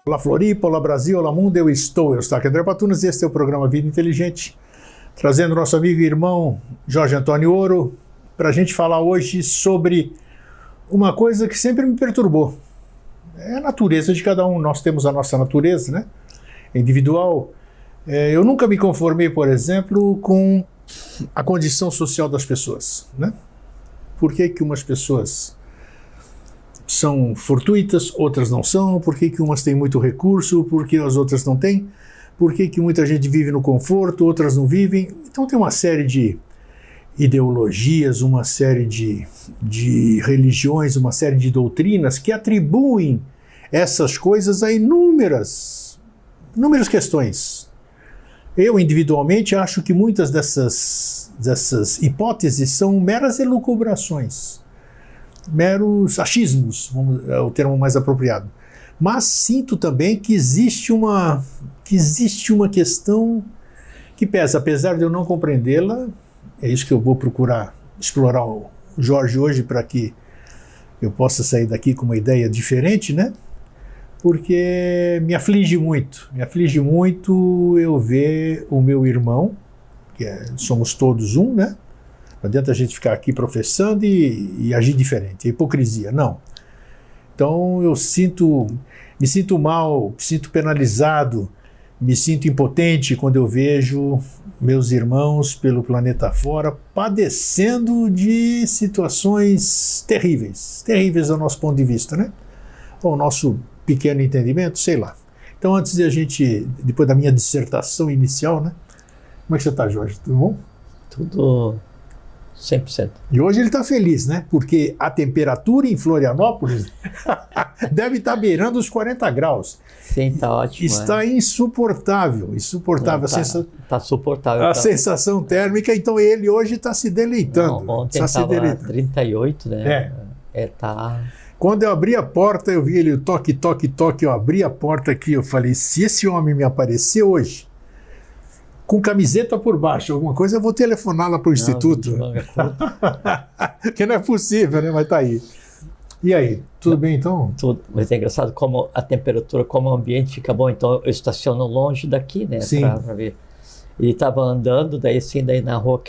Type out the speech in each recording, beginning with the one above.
Olá Floripa, olá Brasil, olá mundo, eu estou aqui André Patunas e este é o programa Vida Inteligente, trazendo nosso amigo e irmão Jorge Antônio Ouro para a gente falar hoje sobre uma coisa que sempre me perturbou. É a natureza de cada um, nós temos a nossa natureza, né? Individual. Eu nunca me conformei, por exemplo, com a condição social das pessoas, né? Por que umas pessoas são fortuitas, outras não são? Por que umas têm muito recurso, por que as outras não têm? Por que muita gente vive no conforto, outras não vivem? Então tem uma série de ideologias, uma série de religiões, uma série de doutrinas que atribuem essas coisas a inúmeras questões. Eu, individualmente, acho que muitas dessas hipóteses são meras elucubrações, meros achismos, é o termo mais apropriado. Mas sinto também que existe uma questão que pesa, apesar de eu não compreendê-la. É isso que eu vou procurar explorar o Jorge hoje, para que eu possa sair daqui com uma ideia diferente, né? Porque me aflige muito eu ver o meu irmão, somos todos um, né? Não adianta a gente ficar aqui professando e agir diferente, é hipocrisia, não. Então eu me sinto mal, me sinto penalizado, me sinto impotente quando eu vejo meus irmãos pelo planeta fora padecendo de situações terríveis do nosso ponto de vista, né? Ou o nosso pequeno entendimento, sei lá. Então antes depois da minha dissertação inicial, né? Como é que você está, Jorge? Tudo bom? Tudo 100%. E hoje ele está feliz, né? Porque a temperatura em Florianópolis deve estar beirando os 40 graus. Sim, está ótimo. Está insuportável. Está suportável. A sensação térmica, então ele hoje está se deleitando. Não, ontem estava 38, né? Quando eu abri a porta, eu vi ele, toque, toque, toque, eu abri a porta aqui, eu falei, se esse homem me aparecer hoje, com camiseta por baixo, alguma coisa, eu vou telefonar lá para o instituto. Que não é possível, né? Mas tá aí. E aí, tudo bem então? Tudo, mas é engraçado como a temperatura, como o ambiente fica bom. Então eu estaciono longe daqui, né? Sim. Pra ver. E estava andando, daí na rua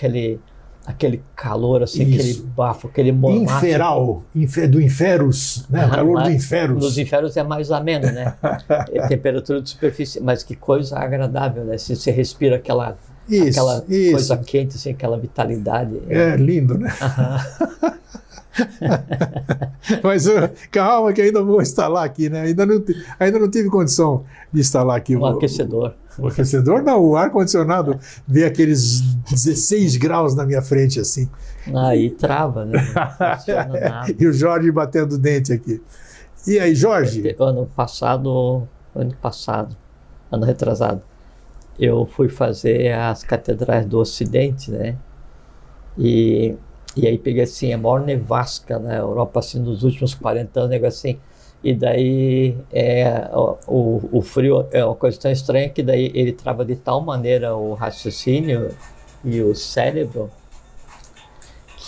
aquele calor, assim, isso. Aquele bafo, aquele mormaço. Inferal, do inferus, né? O calor do inferus. Nos infernos é mais ameno, né? É temperatura de superfície, mas que coisa agradável, né? Se você respira aquela coisa quente, assim, aquela vitalidade. É lindo, né? Mas calma que ainda vou instalar aqui, né? Ainda não tive condição de instalar aqui aquecedor. O aquecedor não, o ar-condicionado vê aqueles 16 graus na minha frente assim. Aí trava, né? Não funciona nada. E o Jorge batendo o dente aqui. E aí, Jorge? Ano retrasado, eu fui fazer as catedrais do Ocidente, né? E aí peguei assim, a maior nevasca na Europa, assim, nos últimos 40 anos, negócio assim. E daí o frio é uma coisa tão estranha que daí ele trava de tal maneira o raciocínio e o cérebro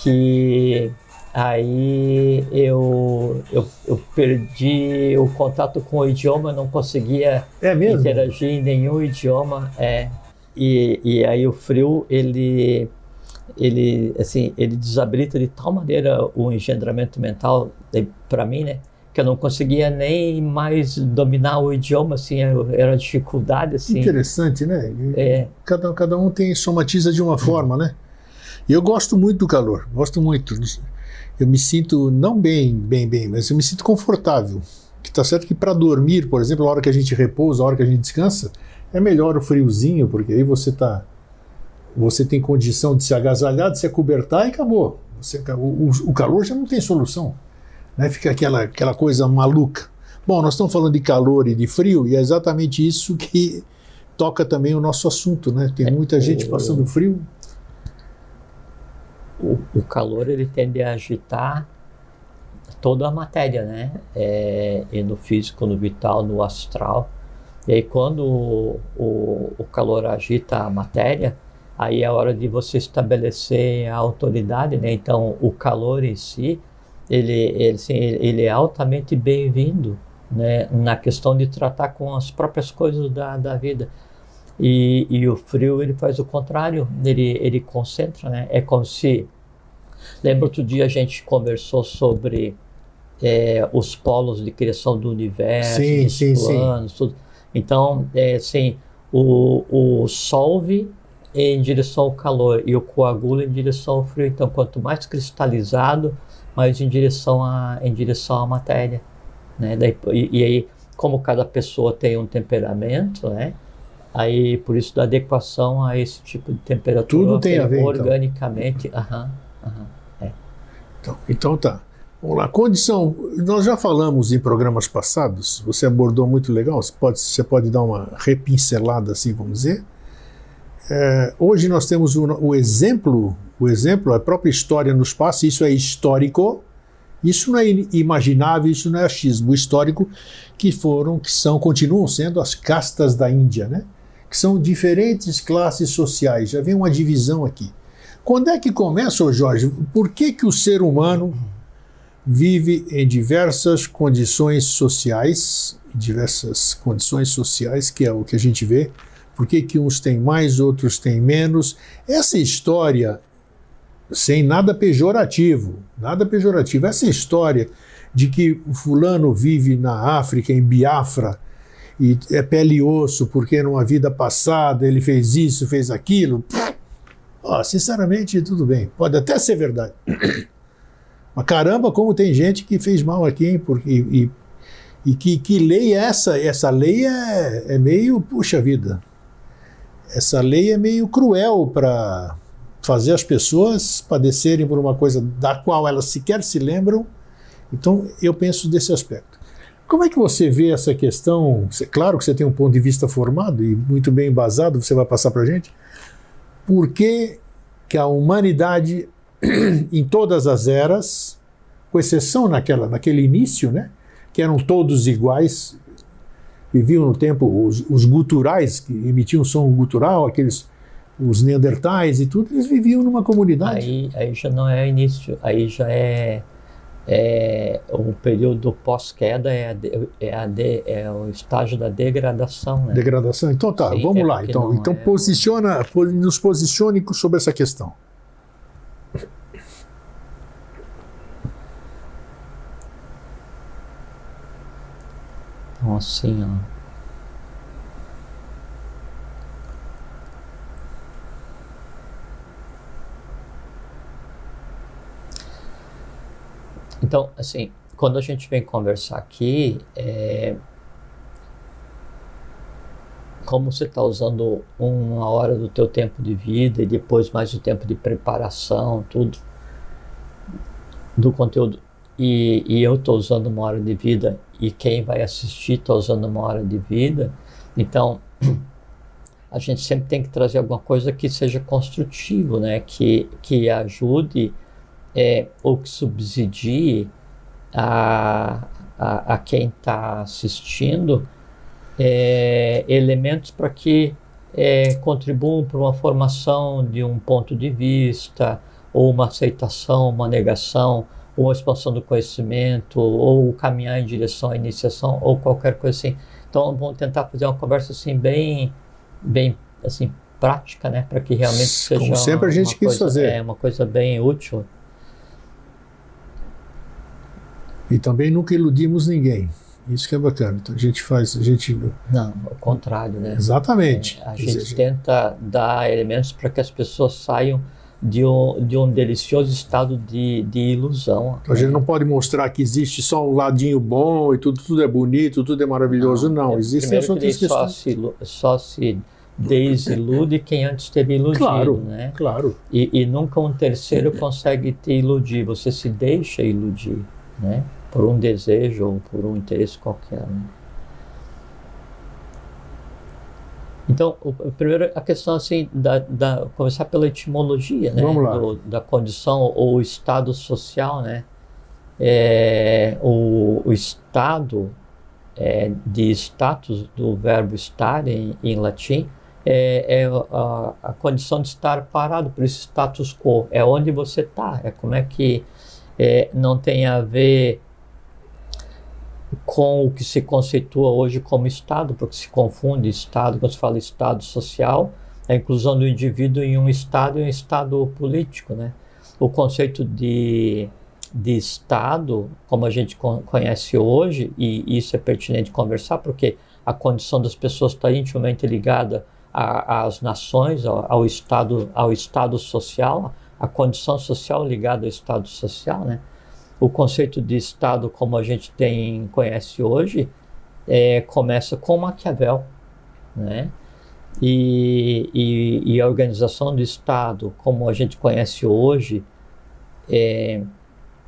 que aí eu perdi o contato com o idioma, não conseguia interagir em nenhum idioma. E aí o frio, ele desabilita de tal maneira o engendramento mental para mim, né? Que eu não conseguia nem mais dominar o idioma, assim, era uma dificuldade, assim. Interessante, né? Cada um somatiza de uma forma, né? E eu gosto muito do calor, gosto muito. Eu me sinto, não bem, mas eu me sinto confortável. Que tá certo que para dormir, por exemplo, a hora que a gente repousa, a hora que a gente descansa, é melhor o friozinho, porque aí você tem condição de se agasalhar, de se acobertar e acabou. O calor já não tem solução. Né? Fica aquela coisa maluca. Bom, nós estamos falando de calor e de frio, e é exatamente isso que toca também o nosso assunto, né? Tem muita gente passando frio. O calor, ele tende a agitar toda a matéria, né? E no físico, no vital, no astral. E aí quando o calor agita a matéria, aí é a hora de você estabelecer a autoridade, né? Então o calor em si, ele é altamente bem-vindo né, na questão de tratar com as próprias coisas da vida. E o frio, ele faz o contrário, ele concentra, né? É como se... Lembra outro dia a gente conversou sobre os polos de criação do universo, dos planos, tudo. Então, assim, o solve em direção ao calor e o coagula em direção ao frio. Então, quanto mais cristalizado, mais em direção à matéria, né? E aí, como cada pessoa tem um temperamento, né? Aí, por isso, da adequação a esse tipo de temperatura. Tudo tem a ver, organicamente. Então tá. Vamos lá. Condição. Nós já falamos em programas passados. Você abordou muito legal. Você pode dar uma repincelada, assim, vamos dizer. Hoje nós temos o exemplo, a própria história nos passa. Isso é histórico. Isso não é imaginável. Isso não é achismo. O histórico continuam sendo as castas da Índia, né? Que são diferentes classes sociais. Já vem uma divisão aqui. Quando é que começa, ô Jorge? Por que o ser humano vive em diversas condições sociais, que é o que a gente vê? Por que uns têm mais, outros têm menos? Essa história, sem nada pejorativo, essa história de que o fulano vive na África, em Biafra, e é pele e osso porque numa vida passada ele fez isso, fez aquilo. Sinceramente, tudo bem. Pode até ser verdade. Mas caramba, como tem gente que fez mal aqui, hein? Que lei é essa? Essa lei é meio, puxa vida, essa lei é meio cruel para fazer as pessoas padecerem por uma coisa da qual elas sequer se lembram. Então, eu penso desse aspecto. Como é que você vê essa questão? Claro que você tem um ponto de vista formado e muito bem embasado, você vai passar para a gente. Por que a humanidade, em todas as eras, com exceção naquele início, né, que eram todos iguais, viviam no tempo, os guturais, que emitiam som gutural, os neandertais e tudo, eles viviam numa comunidade. Aí já não é início, aí já é o período pós-queda, é o estágio da degradação, né? Degradação? Então tá, sim, vamos lá. Então nos posicione sobre essa questão. Então, assim, ó. Então, assim, quando a gente vem conversar aqui, como você está usando uma hora do teu tempo de vida e depois mais o tempo de preparação, tudo, do conteúdo, e eu estou usando uma hora de vida e quem vai assistir está usando uma hora de vida, então a gente sempre tem que trazer alguma coisa que seja construtivo, né? Que ajude ou que subsidie a quem está assistindo elementos para que contribuam para uma formação de um ponto de vista, ou uma aceitação, uma negação, ou uma expansão do conhecimento, ou caminhar em direção à iniciação, ou qualquer coisa assim. Então vamos tentar fazer uma conversa assim bem assim, prática, né, para que realmente seja como sempre a gente quis fazer. Uma coisa bem útil. E também nunca iludimos ninguém. Isso que é bacana. Então a gente Não, ao contrário, né? Exatamente. A gente tenta dar elementos para que as pessoas saiam de um delicioso estado de ilusão. Então, a gente não pode mostrar que existe só um ladinho bom e tudo é bonito, tudo é maravilhoso. Não, existem as outras questões. Só se desilude quem antes teve iludido, claro, né? Claro. E nunca um terceiro consegue te iludir. Você se deixa iludir, né? Por um desejo ou por um interesse qualquer, né? Então, primeiro a questão assim, começar pela etimologia, né? Vamos lá. Da condição ou estado social, né? O estado de status, do verbo estar em latim, a condição de estar parado, por isso status quo, é onde você está, como é que não tem a ver com o que se conceitua hoje como Estado, porque se confunde Estado, quando se fala Estado social, a inclusão do indivíduo em um Estado e um Estado político, né? O conceito de Estado, como a gente conhece hoje, e isso é pertinente conversar, porque a condição das pessoas está intimamente ligada às nações, ao Estado social, a condição social ligada ao Estado social, né? O conceito de Estado, como a gente conhece hoje, começa com Maquiavel, né? E a organização do Estado, como a gente conhece hoje,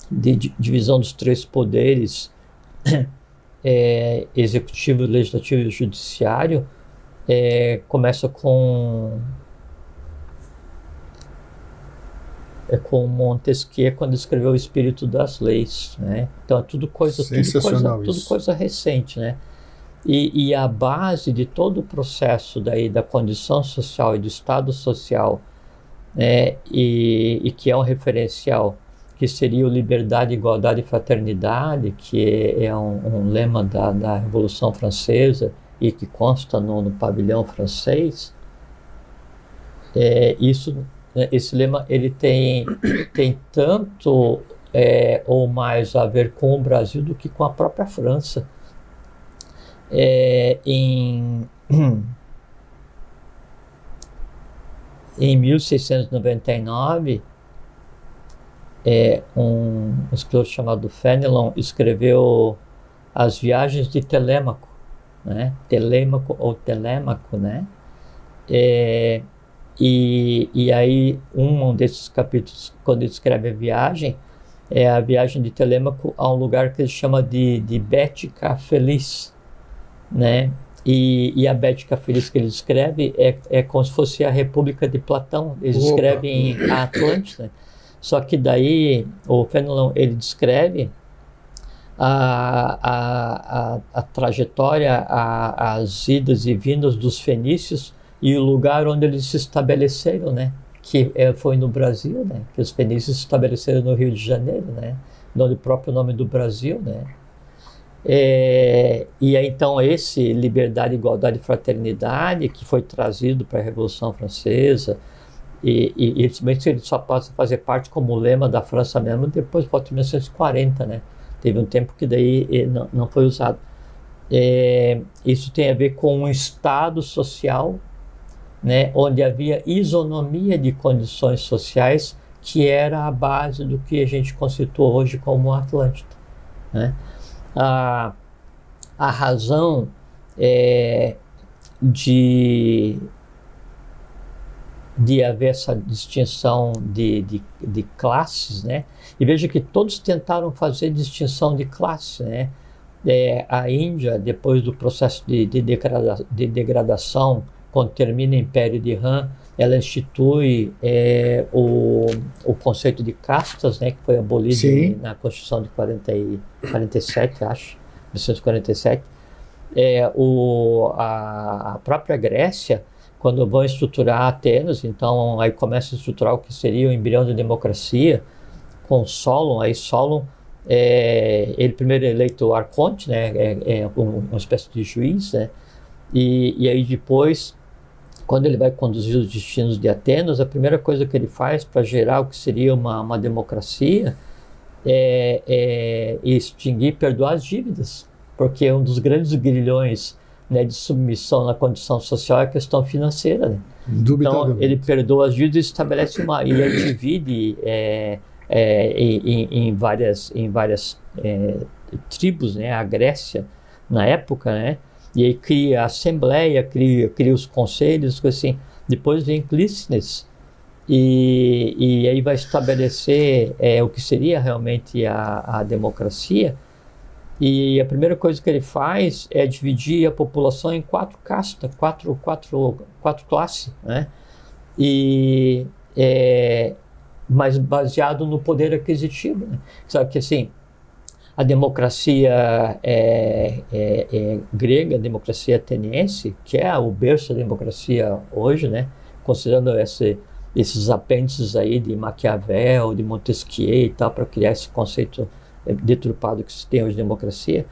de divisão dos três poderes, executivo, legislativo e judiciário, começa com Montesquieu, quando escreveu O Espírito das Leis, né? Então é tudo coisa recente, né? E a base de todo o processo da condição social e do Estado social, e que é um referencial, que seria o liberdade, igualdade e fraternidade, que é um lema da Revolução Francesa e que consta no pavilhão francês, esse lema ele tem tanto ou mais a ver com o Brasil do que com a própria França. Em 1699, um escritor chamado Fénelon escreveu As Viagens de Telêmaco, né? Telêmaco, né? E aí um desses capítulos, quando ele escreve a viagem, é a viagem de Telêmaco a um lugar que ele chama de Bética Feliz, né? E a Bética Feliz que ele escreve é como se fosse a República de Platão. Ele escreve em Atlântida. Só que daí o Fénelon ele descreve a trajetória, as idas e vindas dos fenícios e o lugar onde eles se estabeleceram, né? Que foi no Brasil, né? Que os fenícios se estabeleceram no Rio de Janeiro, né? No próprio nome do Brasil, né? E aí, então, esse liberdade, igualdade e fraternidade que foi trazido para a Revolução Francesa, e ele só passa a fazer parte como lema da França mesmo depois de 1940, né? Teve um tempo que daí não foi usado. Isso tem a ver com um Estado social, né, onde havia isonomia de condições sociais, que era a base do que a gente conceitua hoje como Atlântida, né? A razão de haver essa distinção de classes, né? E veja que todos tentaram fazer distinção de classe, né? A Índia, depois do processo de degradação, quando termina o Império de Han, ela institui o conceito de castas, né, que foi abolido na Constituição de 47, acho, 1947. A própria Grécia, quando vão estruturar Atenas, então aí começa a estruturar o que seria o embrião da democracia, com Solon. Aí Solon, ele primeiro eleito arconte, né, uma espécie de juiz, né, e aí depois, quando ele vai conduzir os destinos de Atenas, a primeira coisa que ele faz para gerar o que seria uma democracia é extinguir, perdoar as dívidas, porque um dos grandes grilhões, né, de submissão na condição social é a questão financeira, né? Então ele perdoa as dívidas e estabelece e ele divide em várias tribos, né? A Grécia na época, né? E aí cria a assembleia, cria os conselhos, coisas assim. Depois vem Clístenes e aí vai estabelecer o que seria realmente a democracia. E a primeira coisa que ele faz é dividir a população em 4 castas, quatro classes, né? Mas baseado no poder aquisitivo, né? Sabe que assim, a democracia grega, a democracia ateniense, que é o berço da democracia hoje, né? Considerando esses apêndices aí de Maquiavel, de Montesquieu e tal, para criar esse conceito deturpado que se tem hoje de democracia,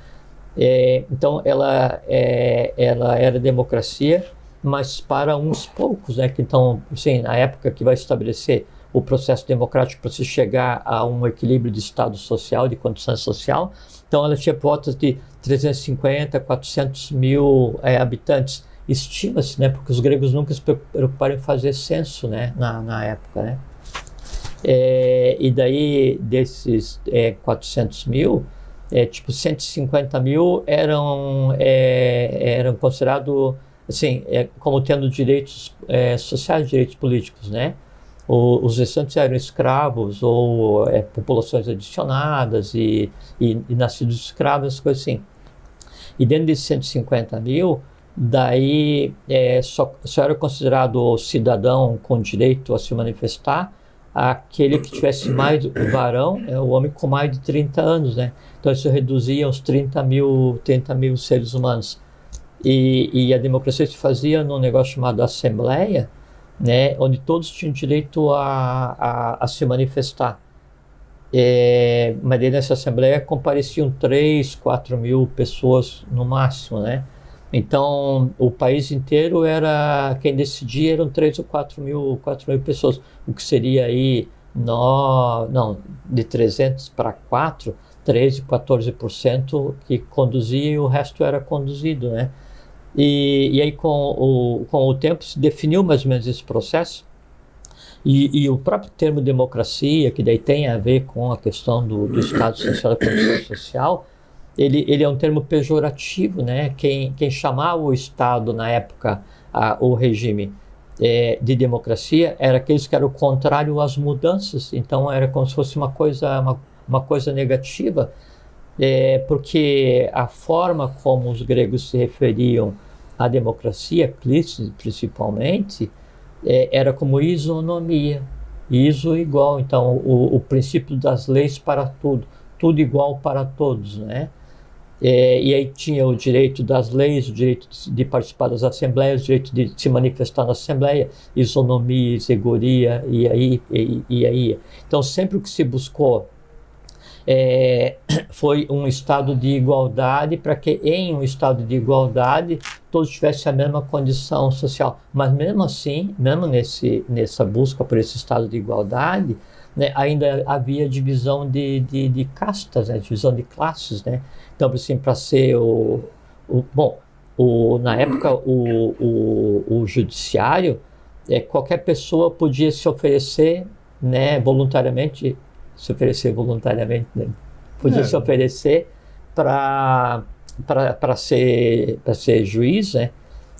Então ela era democracia, mas para uns poucos, né? Que então, assim, na época que vai estabelecer o processo democrático para se chegar a um equilíbrio de estado social, de condição social, então ela tinha volta de 350, 400 mil habitantes. Estima-se, né? Porque os gregos nunca se preocuparam em fazer censo, né? Na época, né? E daí desses 400 mil, tipo 150 mil eram considerados assim, como tendo direitos sociais, direitos políticos, né? Os restantes eram escravos ou populações adicionadas e nascidos escravos, coisas assim. E dentro desses 150 mil, daí só era considerado cidadão com direito a se manifestar aquele que tivesse mais varão, o homem com mais de 30 anos, né? Então isso reduzia aos 30 mil seres humanos. E a democracia se fazia num negócio chamado Assembleia, né? Onde todos tinham direito a se manifestar. Mas dentro dessa Assembleia compareciam 3, 4 mil pessoas no máximo, né? Então, o país inteiro quem decidia eram 3 ou 4 mil pessoas, o que seria aí, de 300 para 4, 13, 14% que conduzia e o resto era conduzido, né? E aí com o tempo se definiu mais ou menos esse processo e o próprio termo democracia, que daí tem a ver com a questão do Estado Social e da condição social, ele é um termo pejorativo, né? Quem chamava o Estado na época, o regime de democracia, era aqueles que eram contrário às mudanças. Então era como se fosse uma coisa negativa, porque a forma como os gregos se referiam à democracia, principalmente, era como isonomia, iso igual. Então o princípio das leis para tudo igual para todos, né? E aí tinha o direito das leis, o direito de participar das assembleias, o direito de se manifestar na assembleia, isonomia, isegoria, e aí. Então sempre o que se buscou foi um estado de igualdade, para que em um estado de igualdade todos tivessem a mesma condição social. Mas mesmo assim, mesmo nessa busca por esse estado de igualdade, né, ainda havia divisão de castas, né, divisão de classes, né? Então, assim, para ser na época, o judiciário, qualquer pessoa podia se oferecer, né, voluntariamente, né? Podia se oferecer para ser juiz, né?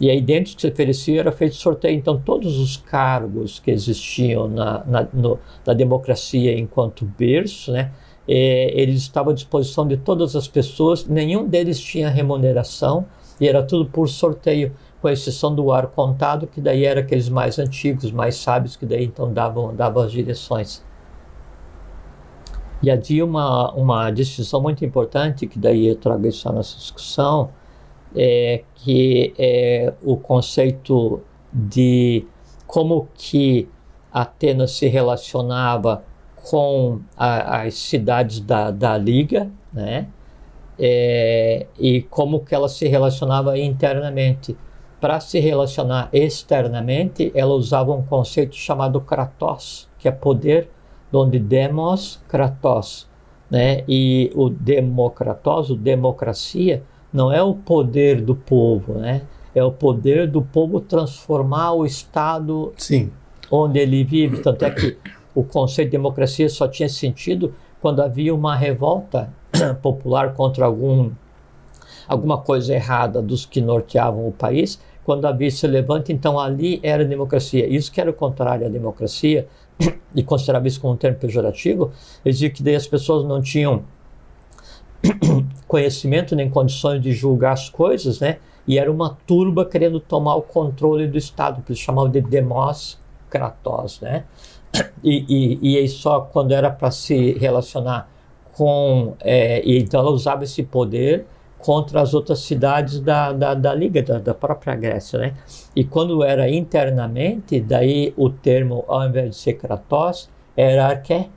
E aí dentro que se oferecia era feito sorteio. Então todos os cargos que existiam na democracia enquanto berço, né, eles estavam à disposição de todas as pessoas, nenhum deles tinha remuneração e era tudo por sorteio, com exceção do arcontado, que daí era aqueles mais antigos, mais sábios, que daí então davam as direções. E havia uma distinção muito importante, que daí eu trago isso à nossa discussão, que é o conceito de como que Atenas se relacionava com as cidades da Liga, né? E como que ela se relacionava internamente. Para se relacionar externamente, ela usava um conceito chamado kratos, que é poder, onde demos, kratos, né? E o democratos, democracia, não é o poder do povo, né? É o poder do povo transformar o Estado onde ele vive. Tanto é que o conceito de democracia só tinha sentido quando havia uma revolta popular contra alguma coisa errada dos que norteavam o país. Quando havia esse levante, então ali era democracia. Isso que era o contrário à democracia, e considerava isso como um termo pejorativo, dizia que daí as pessoas não tinham conhecimento nem condições de julgar as coisas, né? E era uma turba querendo tomar o controle do Estado, por isso chamavam de demos kratos, né? E aí só quando era para se relacionar com... então ela usava esse poder contra as outras cidades da Liga, da própria Grécia, né? E quando era internamente, daí o termo, ao invés de ser kratos, era arché,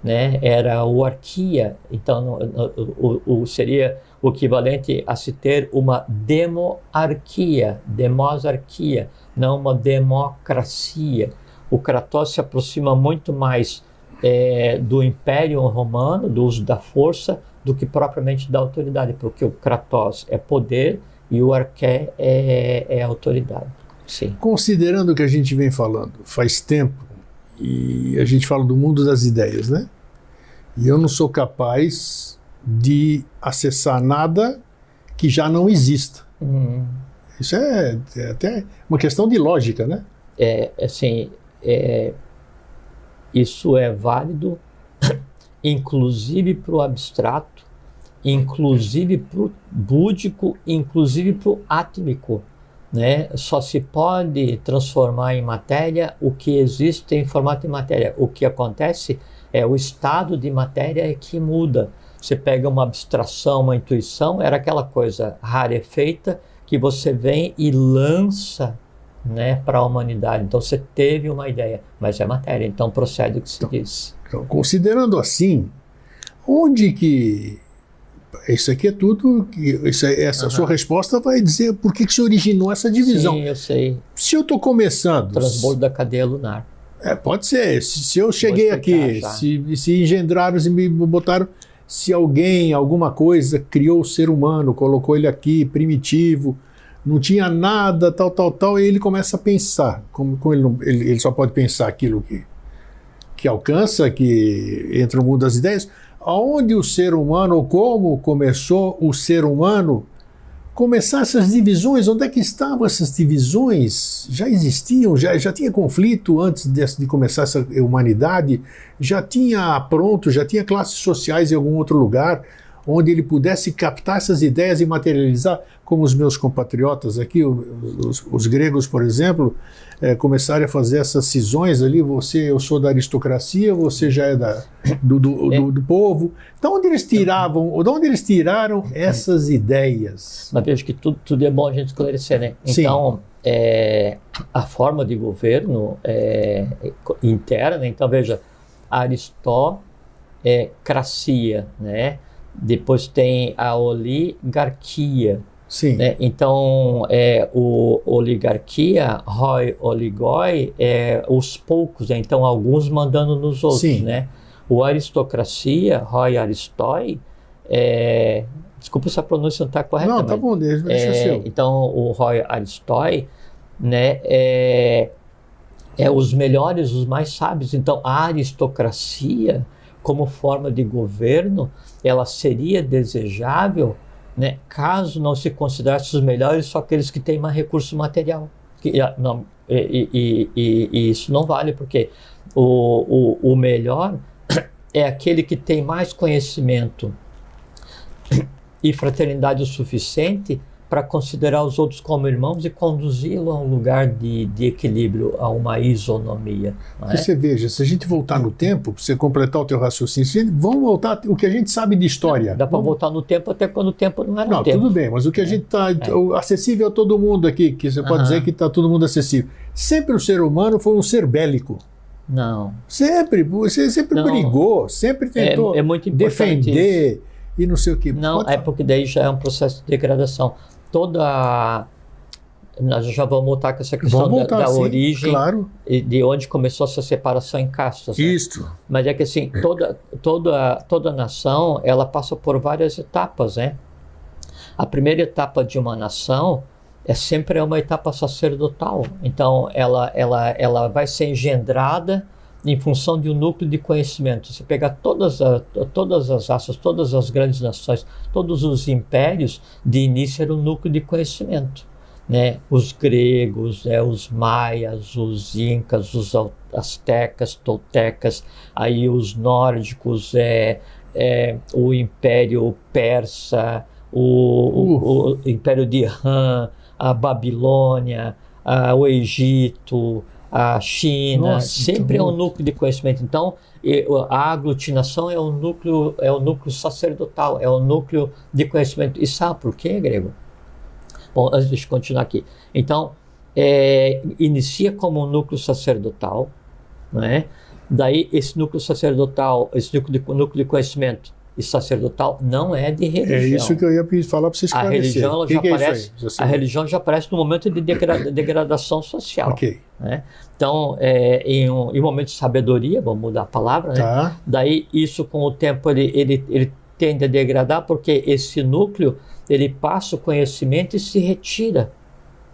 né? Era o arquia. Então seria o equivalente a se ter uma demosarquia, não uma democracia. O Kratos se aproxima muito mais do Império Romano, do uso da força, do que propriamente da autoridade, porque o Kratos é poder e o arqué é autoridade. Sim. Considerando o que a gente vem falando faz tempo, e a gente fala do mundo das ideias, né? E eu não sou capaz de acessar nada que já não exista. Isso é até uma questão de lógica, né? Isso é válido, inclusive para o abstrato, inclusive para o búdico, inclusive para o átmico, né? Só se pode transformar em matéria o que existe em formato de matéria. O que acontece é o estado de matéria que muda. Você pega uma abstração, uma intuição, era aquela coisa rarefeita que você vem e lança, né, para a humanidade. Então você teve uma ideia, mas é matéria, então procede o que se diz. Então, considerando assim, onde que... Isso aqui é tudo... Essa sua resposta vai dizer por que se originou essa divisão. Sim, eu sei. Se eu estou começando... Transbordo da cadeia lunar. Pode ser. Se eu cheguei aqui, se engendraram e me botaram... Se alguém, alguma coisa, criou o ser humano, colocou ele aqui, primitivo, não tinha nada, tal, e ele começa a pensar. Como ele só pode pensar aquilo que alcança, que entra no mundo das ideias. Aonde o ser humano, ou como começou o ser humano, começar essas divisões, onde é que estavam essas divisões? Já existiam, já tinha conflito antes de começar essa humanidade, já tinha classes sociais em algum outro lugar, onde ele pudesse captar essas ideias e materializar, como os meus compatriotas aqui, os gregos, por exemplo, começaram a fazer essas cisões ali, eu sou da aristocracia, você já é do povo. De onde eles tiraram essas ideias? Mas vejo que tudo é bom a gente esclarecer, né? Então, a forma de governo interna, então veja, aristocracia, né? Depois tem a oligarquia. Sim. Né? Então, o oligarquia, hoi oligoi, os poucos, né? Então alguns mandando nos outros. Sim. Né? O aristocracia, hoi aristoi, desculpa se a pronúncia não está correta. Não, tá bom, deixa seu. Então, o hoi aristoi, né, os melhores, os mais sábios. Então, a aristocracia, como forma de governo, ela seria desejável, né, caso não se considerasse os melhores só aqueles que têm mais recurso material. E isso não vale, porque o melhor é aquele que tem mais conhecimento e fraternidade o suficiente para considerar os outros como irmãos e conduzi-lo a um lugar de equilíbrio, a uma isonomia. Você veja, se a gente voltar no tempo, para você completar o teu raciocínio, vamos voltar o que a gente sabe de história. Dá para voltar no tempo até quando o tempo não era tempo. Tudo bem, mas o que a gente está acessível a todo mundo aqui, que você pode dizer que está todo mundo acessível. Sempre o ser humano foi um ser bélico. Não. Você sempre brigou, sempre tentou defender isso. E não sei o que. Não, porque daí já é um processo de degradação. Nós já vamos voltar com essa questão da origem, claro. E de onde começou essa separação em castas. Né? Isso. Mas é que assim, toda nação, ela passa por várias etapas, né? A primeira etapa de uma nação sempre é uma etapa sacerdotal. Então, ela vai ser engendrada em função de um núcleo de conhecimento. Se pegar todas as raças, todas as grandes nações, todos os impérios, de início era um núcleo de conhecimento. Né? Os gregos, os maias, os incas, os astecas, toltecas, aí os nórdicos, o império persa, o império de Han, a Babilônia, o Egito, a China. Nossa, sempre é um núcleo de conhecimento. Então, a aglutinação é o núcleo sacerdotal, é o núcleo de conhecimento. E sabe por quê, grego? Bom, antes de continuar aqui. Então, inicia como um núcleo sacerdotal, né? Daí esse núcleo sacerdotal, esse núcleo de conhecimento, e sacerdotal não é de religião. É isso que eu ia falar para você esclarecer. A religião, ela já aparece, é isso a religião já aparece no momento de degradação social. Ok. Né? Então, em um momento de sabedoria, vamos mudar a palavra, né? Tá. Daí isso com o tempo ele tende a degradar, porque esse núcleo ele passa o conhecimento e se retira,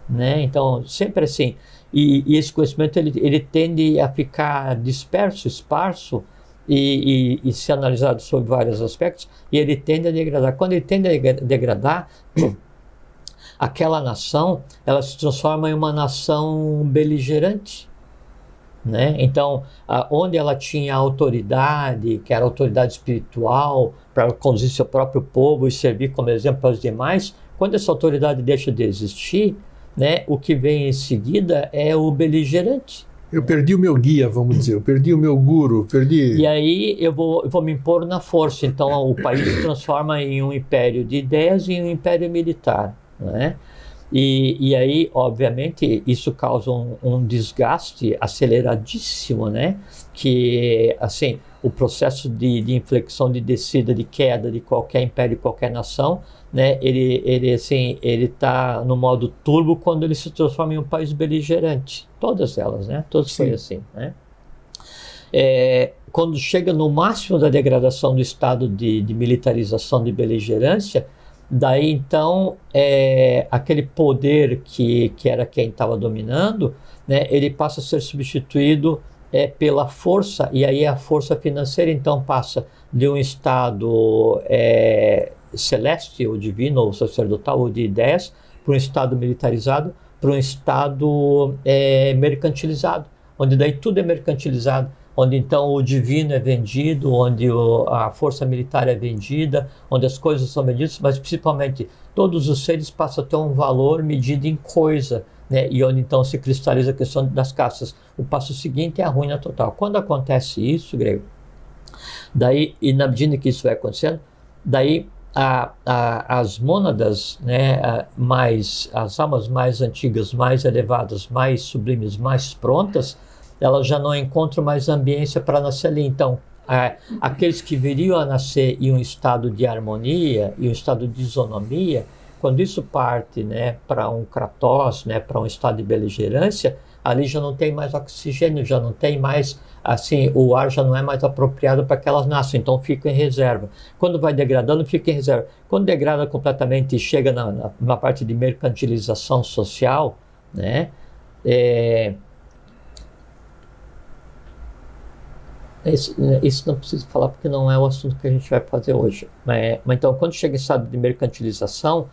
né? Então sempre assim, e esse conhecimento ele tende a ficar disperso, esparso e ser analisado sobre vários aspectos, e ele tende a degradar. Quando ele tende a degradar, aquela nação ela se transforma em uma nação beligerante, né? Então, onde ela tinha autoridade, que era autoridade espiritual, para conduzir seu próprio povo e servir como exemplo aos demais, quando essa autoridade deixa de existir, né, o que vem em seguida é o beligerante. Eu perdi o meu guia, vamos dizer, eu perdi o meu guru, perdi... E aí eu vou me impor na força. Então o país se transforma em um império de ideias e um império militar, né? E aí, obviamente, isso causa um desgaste aceleradíssimo, né? Que, assim, o processo de inflexão, de descida, de queda de qualquer império, de qualquer nação, né? Ele está no modo turbo quando ele se transforma em um país beligerante. Todas elas, né? Todas foi assim, né? Quando chega no máximo da degradação do estado de militarização, de beligerância, daí então aquele poder que era quem estava dominando, né, ele passa a ser substituído pela força, e aí a força financeira então passa de um estado celeste ou divino ou sacerdotal ou de ideias para um estado militarizado, para um estado mercantilizado, onde daí tudo é mercantilizado, onde então o divino é vendido, onde a força militar é vendida, onde as coisas são vendidas, mas principalmente todos os seres passam a ter um valor medido em coisa, né? E onde então se cristaliza a questão das castas. O passo seguinte é a ruína total. Quando acontece isso, Grego, daí, e na medida que isso vai acontecendo, daí as mônadas, né, as almas mais antigas, mais elevadas, mais sublimes, mais prontas, elas já não encontram mais ambiência para nascer ali. Então, aqueles que viriam a nascer em um estado de harmonia, em um estado de isonomia, quando isso parte, né, para um Kratos, né, para um estado de beligerância, ali já não tem mais oxigênio, já não tem mais, assim, o ar já não é mais apropriado para que elas nasçam, então fica em reserva. Quando vai degradando, fica em reserva. Quando degrada completamente e chega na parte de mercantilização social, né, isso não preciso falar porque não é o assunto que a gente vai fazer hoje. Mas então, quando chega em estado de mercantilização,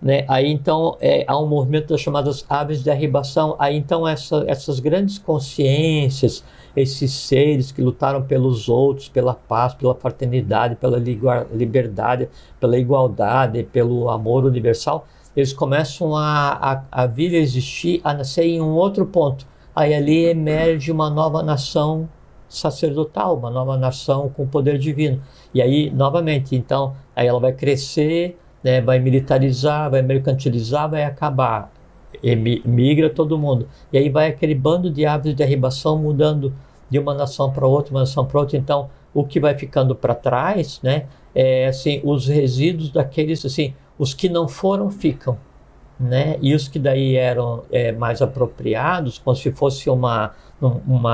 né, aí então há um movimento das chamadas aves de arribação. Aí então essas grandes consciências, esses seres que lutaram pelos outros, pela paz, pela fraternidade, pela liberdade, pela igualdade, pelo amor universal, eles começam a vir a existir, a nascer em um outro ponto. Aí ali emerge uma nova nação sacerdotal, uma nova nação com poder divino. E aí, novamente, então, aí ela vai crescer, né, vai militarizar, vai mercantilizar, vai acabar. Migra todo mundo. E aí vai aquele bando de aves de arribação mudando de uma nação para outra, uma nação para outra. Então, o que vai ficando para trás, né, assim, os resíduos daqueles, assim, os que não foram ficam, né, e os que daí eram mais apropriados, como se fosse uma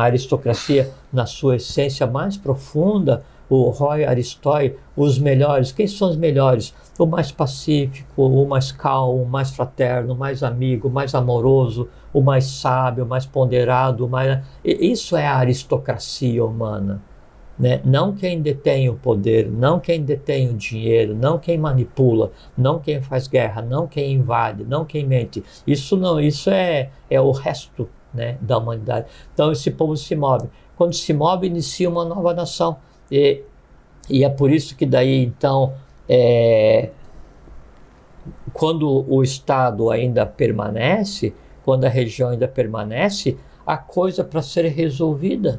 aristocracia na sua essência mais profunda, o Roy Aristói, os melhores. Quem são os melhores? O mais pacífico, o mais calmo, o mais fraterno, o mais amigo, o mais amoroso, o mais sábio, o mais ponderado. Isso é a aristocracia humana, né? Não quem detém o poder, não quem detém o dinheiro, não quem manipula, não quem faz guerra, não quem invade, não quem mente. Isso não, isso é o resto, né, da humanidade. Então esse povo se move. Quando se move, inicia uma nova nação. E é por isso que daí, então, quando o Estado ainda permanece, quando a região ainda permanece, há coisa para ser resolvida,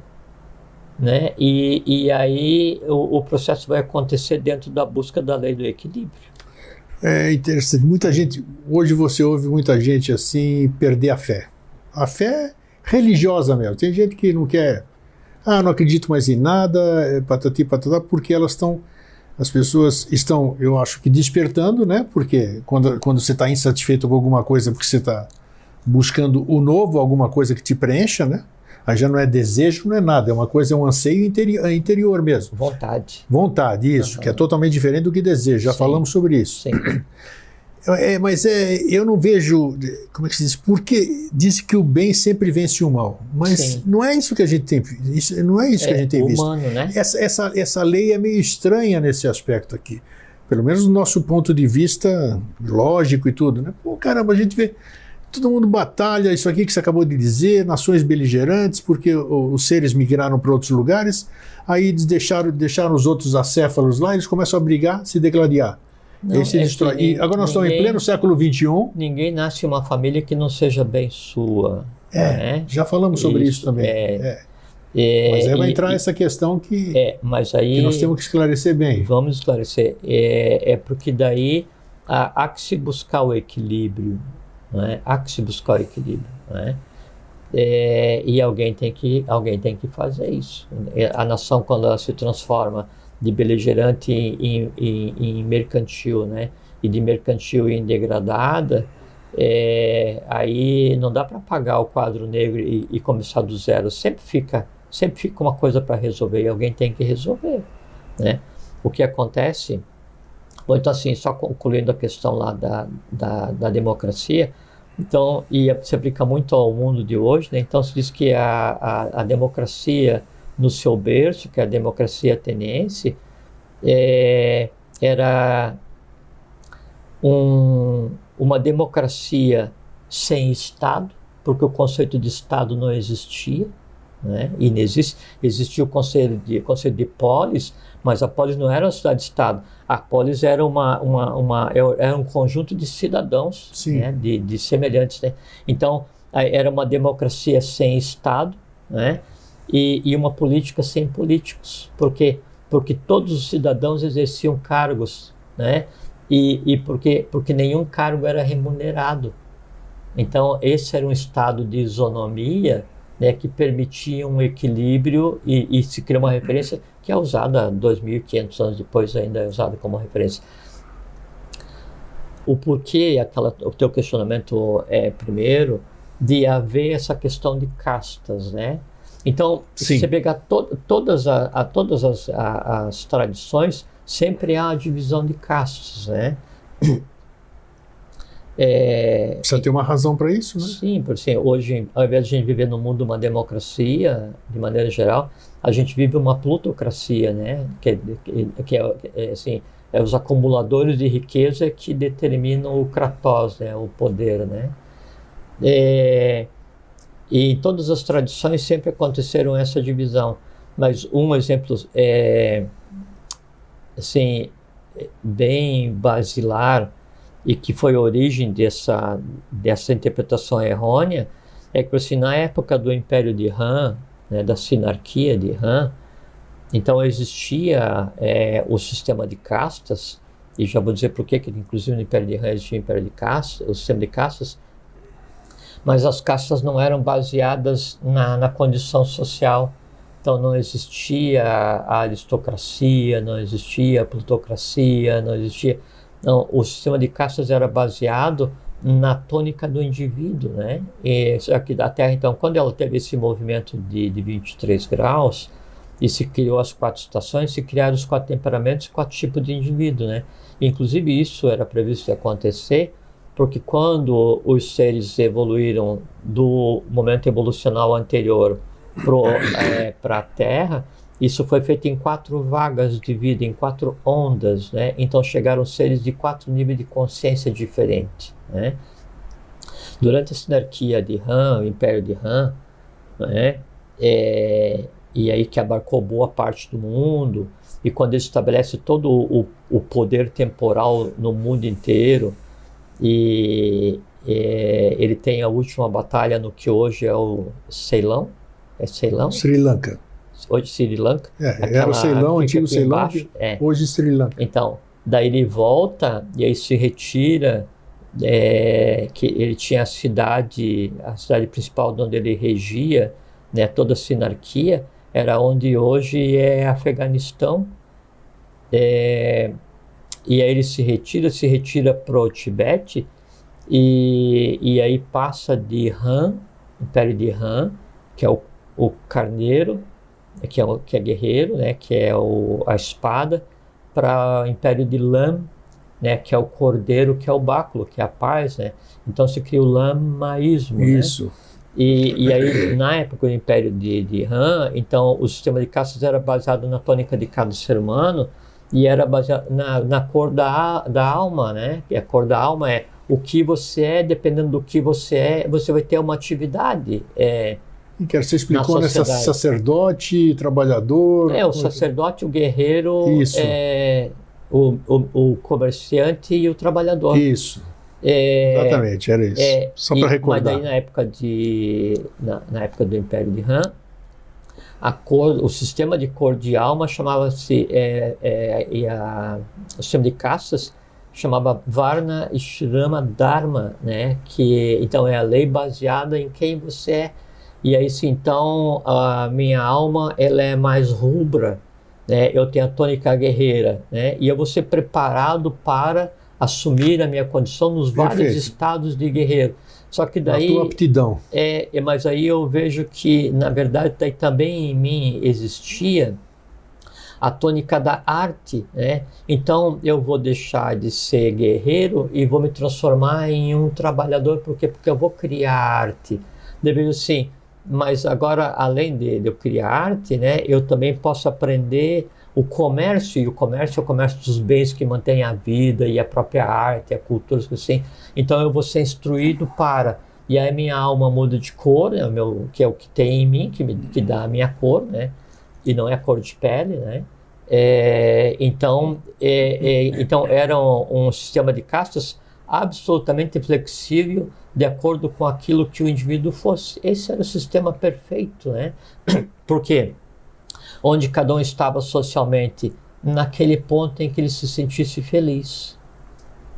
né? E aí o processo vai acontecer dentro da busca da lei do equilíbrio. É interessante. Muita gente, hoje você ouve muita gente assim perder a fé. A fé religiosa mesmo. Tem gente que não quer, não acredito mais em nada, patati patatá, porque elas estão As pessoas estão, eu acho que despertando, né? Porque quando você está insatisfeito com alguma coisa, porque você está buscando o novo, alguma coisa que te preencha, né? Aí já não é desejo, não é nada, é uma coisa, é um anseio interior mesmo. Vontade. Vontade, isso, que é totalmente diferente do que desejo, já falamos sobre isso. Sim. Mas eu não vejo, como é que se diz, porque diz que o bem sempre vence o mal, mas Sim. não é isso que a gente tem, não é isso que a gente tem humano, visto. Né? Essa lei é meio estranha nesse aspecto aqui, pelo menos do nosso ponto de vista lógico e tudo, né? Pô, caramba, a gente vê, todo mundo batalha, isso aqui que você acabou de dizer, nações beligerantes, porque os seres migraram para outros lugares, aí eles deixaram os outros acéfalos lá, eles começam a brigar, se degladiar. Não, E agora nós estamos em pleno século XXI. Ninguém nasce em uma família que não seja bem sua. Né? Já falamos sobre isso também. Mas aí vai entrar essa questão que mas aí, que nós temos que esclarecer bem. Vamos esclarecer. Porque daí há que se buscar o equilíbrio. Né? Há que se buscar o equilíbrio. Né? E alguém tem que fazer isso. A nação, quando ela se transforma de beligerante em mercantil, né? E de mercantil em degradada, aí não dá para apagar o quadro negro e começar do zero. Sempre fica uma coisa para resolver e alguém tem que resolver, né? O que acontece, então assim, só concluindo a questão lá da democracia, então, e se aplica muito ao mundo de hoje, né? Então se diz que a democracia no seu berço, que é a democracia ateniense, era uma democracia sem Estado, porque o conceito de Estado não existia, né? E existia o conceito de polis, mas a polis não era uma cidade-estado. A polis era era um conjunto de cidadãos, né? de semelhantes. Né? Então, era uma democracia sem Estado, né? E uma política sem políticos, porque todos os cidadãos exerciam cargos, né? E porque nenhum cargo era remunerado. Então esse era um estado de isonomia, né, que permitia um equilíbrio e se cria uma referência que é usada 2.500 anos depois, ainda é usada como referência. O porquê, o teu questionamento primeiro, de haver essa questão de castas, né? Então, se você pegar todas as tradições, sempre há a divisão de castas, né? Precisa ter uma razão para isso, né? Sim, porque assim, hoje, ao invés de a gente viver no mundo uma democracia, de maneira geral, a gente vive uma plutocracia, né? Que é assim, os acumuladores de riqueza que determinam o kratos, né? O poder, né? E em todas as tradições sempre aconteceram essa divisão, mas um exemplo assim, bem basilar e que foi a origem dessa interpretação errônea é que assim, na época do Império de Han, né, da sinarquia de Han, então existia o sistema de castas, e já vou dizer por que inclusive no Império de Han existia o sistema de castas, mas as castas não eram baseadas na condição social. Então não existia a aristocracia, não existia a plutocracia, não existia... Não, o sistema de castas era baseado na tônica do indivíduo, né? E aqui da Terra, então, quando ela teve esse movimento de 23 graus e se criou as 4 estações, se criaram os 4 temperamentos e 4 tipos de indivíduo, né? Inclusive isso era previsto acontecer porque quando os seres evoluíram do momento evolucional anterior para a Terra, isso foi feito em 4 vagas de vida, em 4 ondas, né? Então chegaram seres de 4 níveis de consciência diferentes, né? Durante a sinarquia de Han, o Império de Han, né? E aí que abarcou boa parte do mundo, e quando ele estabelece todo o poder temporal no mundo inteiro, e ele tem a última batalha no que hoje é o Ceilão. É Ceilão? Sri Lanka. Hoje Sri Lanka. Era o Ceilão, antigo Ceilão, hoje Sri Lanka. Então, daí ele volta e aí se retira, que ele tinha a cidade principal onde ele regia, né, toda a sinarquia, era onde hoje é Afeganistão, E aí ele se retira para o Tibete, e aí passa de Han, Império de Han, que é o carneiro, que é guerreiro, né, que é a espada, para o Império de Lam, né, que é o cordeiro, que é o báculo, que é a paz, né? Então se cria o lamaísmo. Isso. Né? E aí, na época do Império de Han, então o sistema de castas era baseado na tônica de cada ser humano, e era baseado na cor da alma, né? E a cor da alma é o que você é, dependendo do que você é, você vai ter uma atividade. Que você explicou, né? Sacerdote, trabalhador. O sacerdote, o guerreiro, Isso. O comerciante e o trabalhador. Isso. Exatamente, era isso. Só para recordar. Mas daí na época do Império de Han, o sistema de cor de alma chamava-se, o sistema de castas chamava Varna Ashrama Dharma, né? Então é a lei baseada em quem você é. E aí sim, então a minha alma ela é mais rubra, né? Eu tenho a tônica guerreira, né? E eu vou ser preparado para assumir a minha condição nos vários estados de guerreiro. Só que daí... A tua aptidão. Mas aí eu vejo que, na verdade, daí também em mim existia a tônica da arte, né? Então eu vou deixar de ser guerreiro e vou me transformar em um trabalhador. Por quê? Porque eu vou criar arte. Deveria assim, mas agora, além de eu criar arte, né, eu também posso aprender o comércio, e o comércio é o comércio dos bens que mantém a vida e a própria arte, a cultura, assim. Então eu vou ser instruído para... E aí minha alma muda de cor, né, que é o que tem em mim, que dá a minha cor, né, e não é a cor de pele, né. Então era um sistema de castas absolutamente flexível, de acordo com aquilo que o indivíduo fosse. Esse era o sistema perfeito, né? Por quê? Onde cada um estava socialmente naquele ponto em que ele se sentisse feliz,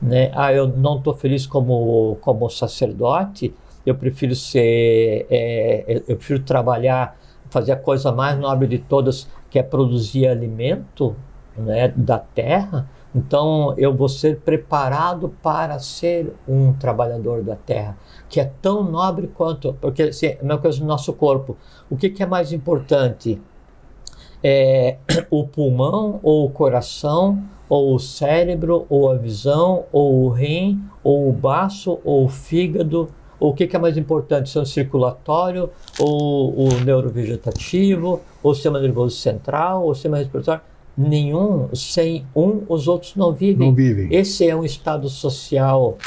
né? Eu não estou feliz como sacerdote, eu prefiro eu prefiro trabalhar, fazer a coisa mais nobre de todas, que é produzir alimento, né, da terra. Então eu vou ser preparado para ser um trabalhador da terra, que é tão nobre quanto, porque assim, é a mesma coisa no nosso corpo. O que é mais importante? O pulmão, ou o coração, ou o cérebro, ou a visão, ou o rim, ou o baço, ou o fígado? Ou o que é mais importante? O sistema circulatório, ou o neurovegetativo, ou o sistema nervoso central, ou o sistema respiratório? Nenhum, sem um, os outros não vivem. Não vivem. Esse é um estado social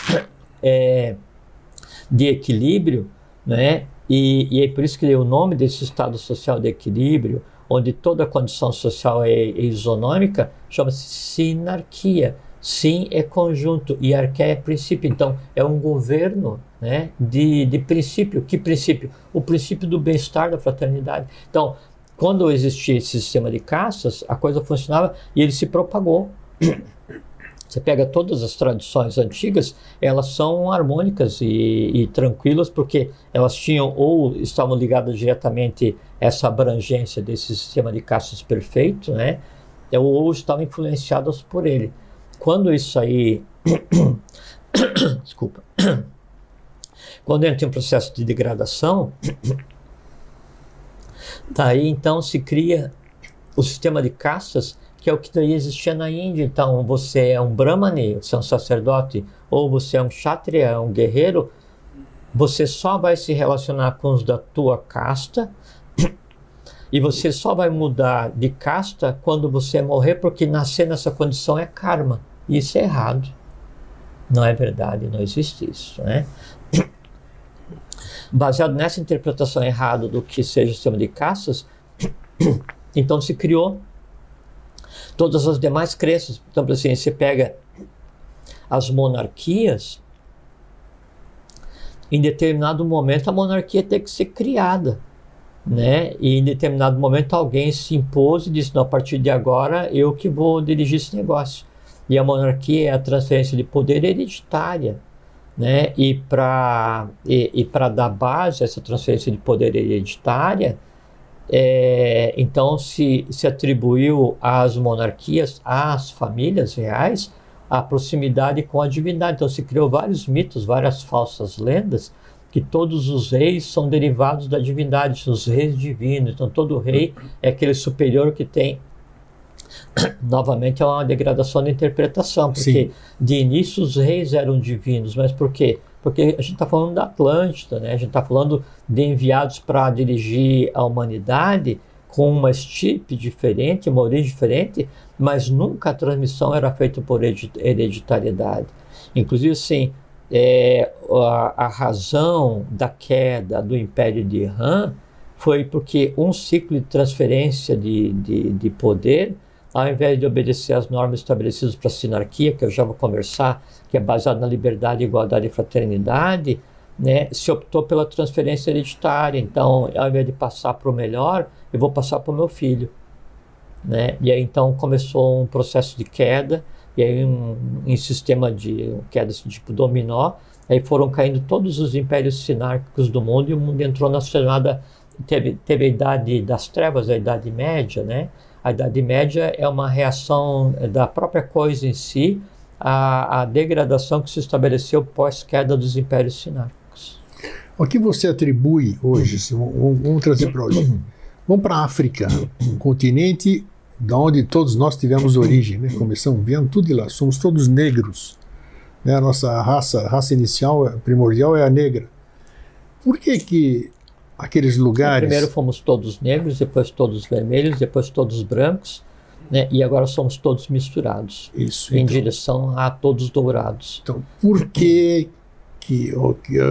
de equilíbrio, né? E é por isso que o nome desse estado social de equilíbrio, onde toda a condição social é isonômica, chama-se sinarquia. Sim é conjunto e arquia é princípio. Então é um governo, né, de princípio. Que princípio? O princípio do bem-estar, da fraternidade. Então, quando existia esse sistema de castas, a coisa funcionava e ele se propagou. Você pega todas as tradições antigas, elas são harmônicas e tranquilas, porque elas tinham ou estavam ligadas diretamente a essa abrangência desse sistema de castas perfeito, né? Ou estavam influenciadas por ele. Quando isso aí... Desculpa. Quando entra em um processo de degradação... Daí então se cria o sistema de castas, que é o que daí existia na Índia. Então você é um brahmane, você é um sacerdote, ou você é um kshatriya, um guerreiro, você só vai se relacionar com os da tua casta, e você só vai mudar de casta quando você morrer, porque nascer nessa condição é karma. E isso é errado. Não é verdade, não existe isso, né? Baseado nessa interpretação errada do que seja o sistema de castas, então se criou todas as demais crenças. Então, assim, você pega as monarquias, em determinado momento a monarquia tem que ser criada, né? E em determinado momento alguém se impôs e disse, não, a partir de agora eu que vou dirigir esse negócio. E a monarquia é a transferência de poder hereditária, né? E para dar base a essa transferência de poder hereditária, Então se atribuiu às monarquias, às famílias reais, a proximidade com a divindade. Então se criou vários mitos, várias falsas lendas, que todos os reis são derivados da divindade, são os reis divinos. Então todo rei é aquele superior que tem... Novamente é uma degradação da interpretação, porque de início os reis eram divinos, mas por quê? Porque a gente está falando da Atlântida, né? A gente está falando de enviados para dirigir a humanidade com uma estirpe diferente, uma origem diferente, mas nunca a transmissão era feita por hereditariedade. Inclusive, assim, a razão da queda do Império de Irã foi porque um ciclo de transferência de poder, ao invés de obedecer às normas estabelecidas para a sinarquia, que eu já vou conversar, que é baseado na liberdade, igualdade e fraternidade, né, se optou pela transferência hereditária. Então, ao invés de passar para o melhor, eu vou passar para o meu filho, né? E aí, então, começou um processo de queda, e aí um sistema de queda tipo dominó, aí foram caindo todos os impérios sinárquicos do mundo, e o mundo entrou na chamada... Teve a Idade das Trevas, a Idade Média, né? A Idade Média é uma reação da própria coisa em si à degradação que se estabeleceu pós-queda dos impérios sinárquicos. O que você atribui hoje? Vamos trazer para hoje. Vamos para a África, um continente da onde todos nós tivemos origem, né? Viemos tudo de lá, somos todos negros, né? A nossa raça inicial, primordial, é a negra. Por que aqueles lugares... Primeiro fomos todos negros, depois todos vermelhos, depois todos brancos, né? E agora somos todos misturados. Isso. Em direção a todos dourados. Então, por que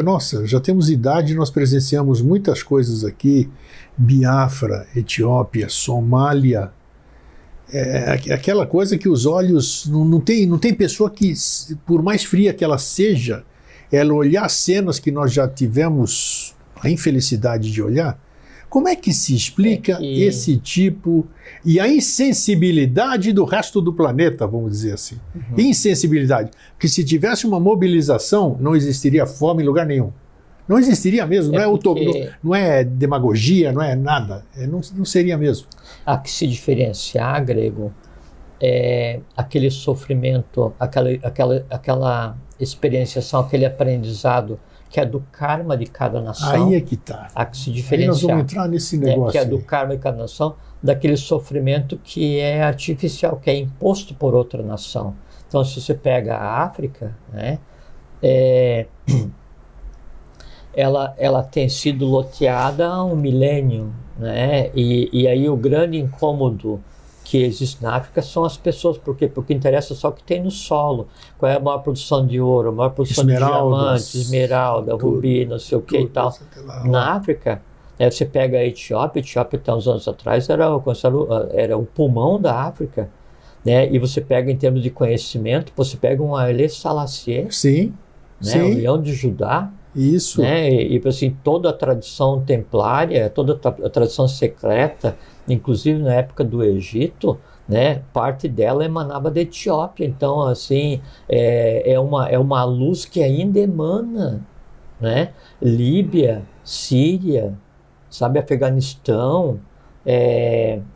nossa, já temos idade, nós presenciamos muitas coisas aqui, Biafra, Etiópia, Somália, aquela coisa que os olhos, não tem pessoa que, por mais fria que ela seja, ela olhar cenas que nós já tivemos a infelicidade de olhar. Como é que se explica esse tipo e a insensibilidade do resto do planeta, vamos dizer assim? Insensibilidade. Porque se tivesse uma mobilização, não existiria fome em lugar nenhum. Não existiria mesmo, não é demagogia, não é nada. Não seria mesmo. Há que se diferenciar, Grego, aquele sofrimento, aquela experienciação, aquele aprendizado que é do karma de cada nação. Aí é que está. Há que se diferenciar. Aí nós vamos entrar nesse negócio. Que é do karma de cada nação, daquele sofrimento que é artificial, que é imposto por outra nação. Então, se você pega a África, né, ela tem sido loteada há um milênio, né, e aí o grande incômodo que existe na África são as pessoas. Por quê? Porque interessa só o que tem no solo. Qual é a maior produção de ouro, a maior produção de diamantes, esmeralda, rubi, não sei o que e tal. Na África, você pega a Etiópia, até uns anos atrás era o pulmão da África, né? E você pega em termos de conhecimento, você pega um Haile Selassie, sim, né? Sim. O leão de Judá, isso, né? E assim, toda a tradição templária, toda a tradição secreta, inclusive na época do Egito, né, parte dela emanava da Etiópia. Então, assim, é uma luz que ainda emana, né? Líbia, Síria, sabe, Afeganistão,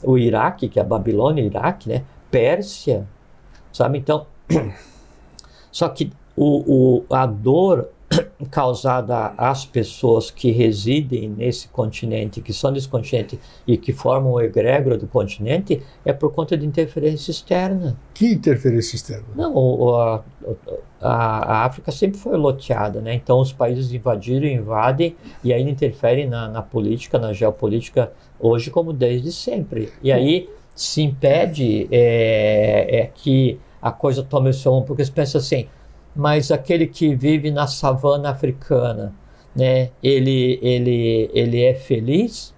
o Iraque, que é a Babilônia, Iraque, né? Pérsia, sabe? Então, só que a dor causada às pessoas que residem nesse continente, que são desse continente e que formam o egrégora do continente, é por conta de interferência externa. Que interferência externa? Não, a África sempre foi loteada, né? Então os países invadem e ainda interferem na política, na geopolítica, hoje como desde sempre. E aí se impede que a coisa tome o seu rumo, porque você pensa assim, mas aquele que vive na savana africana, né, ele é feliz?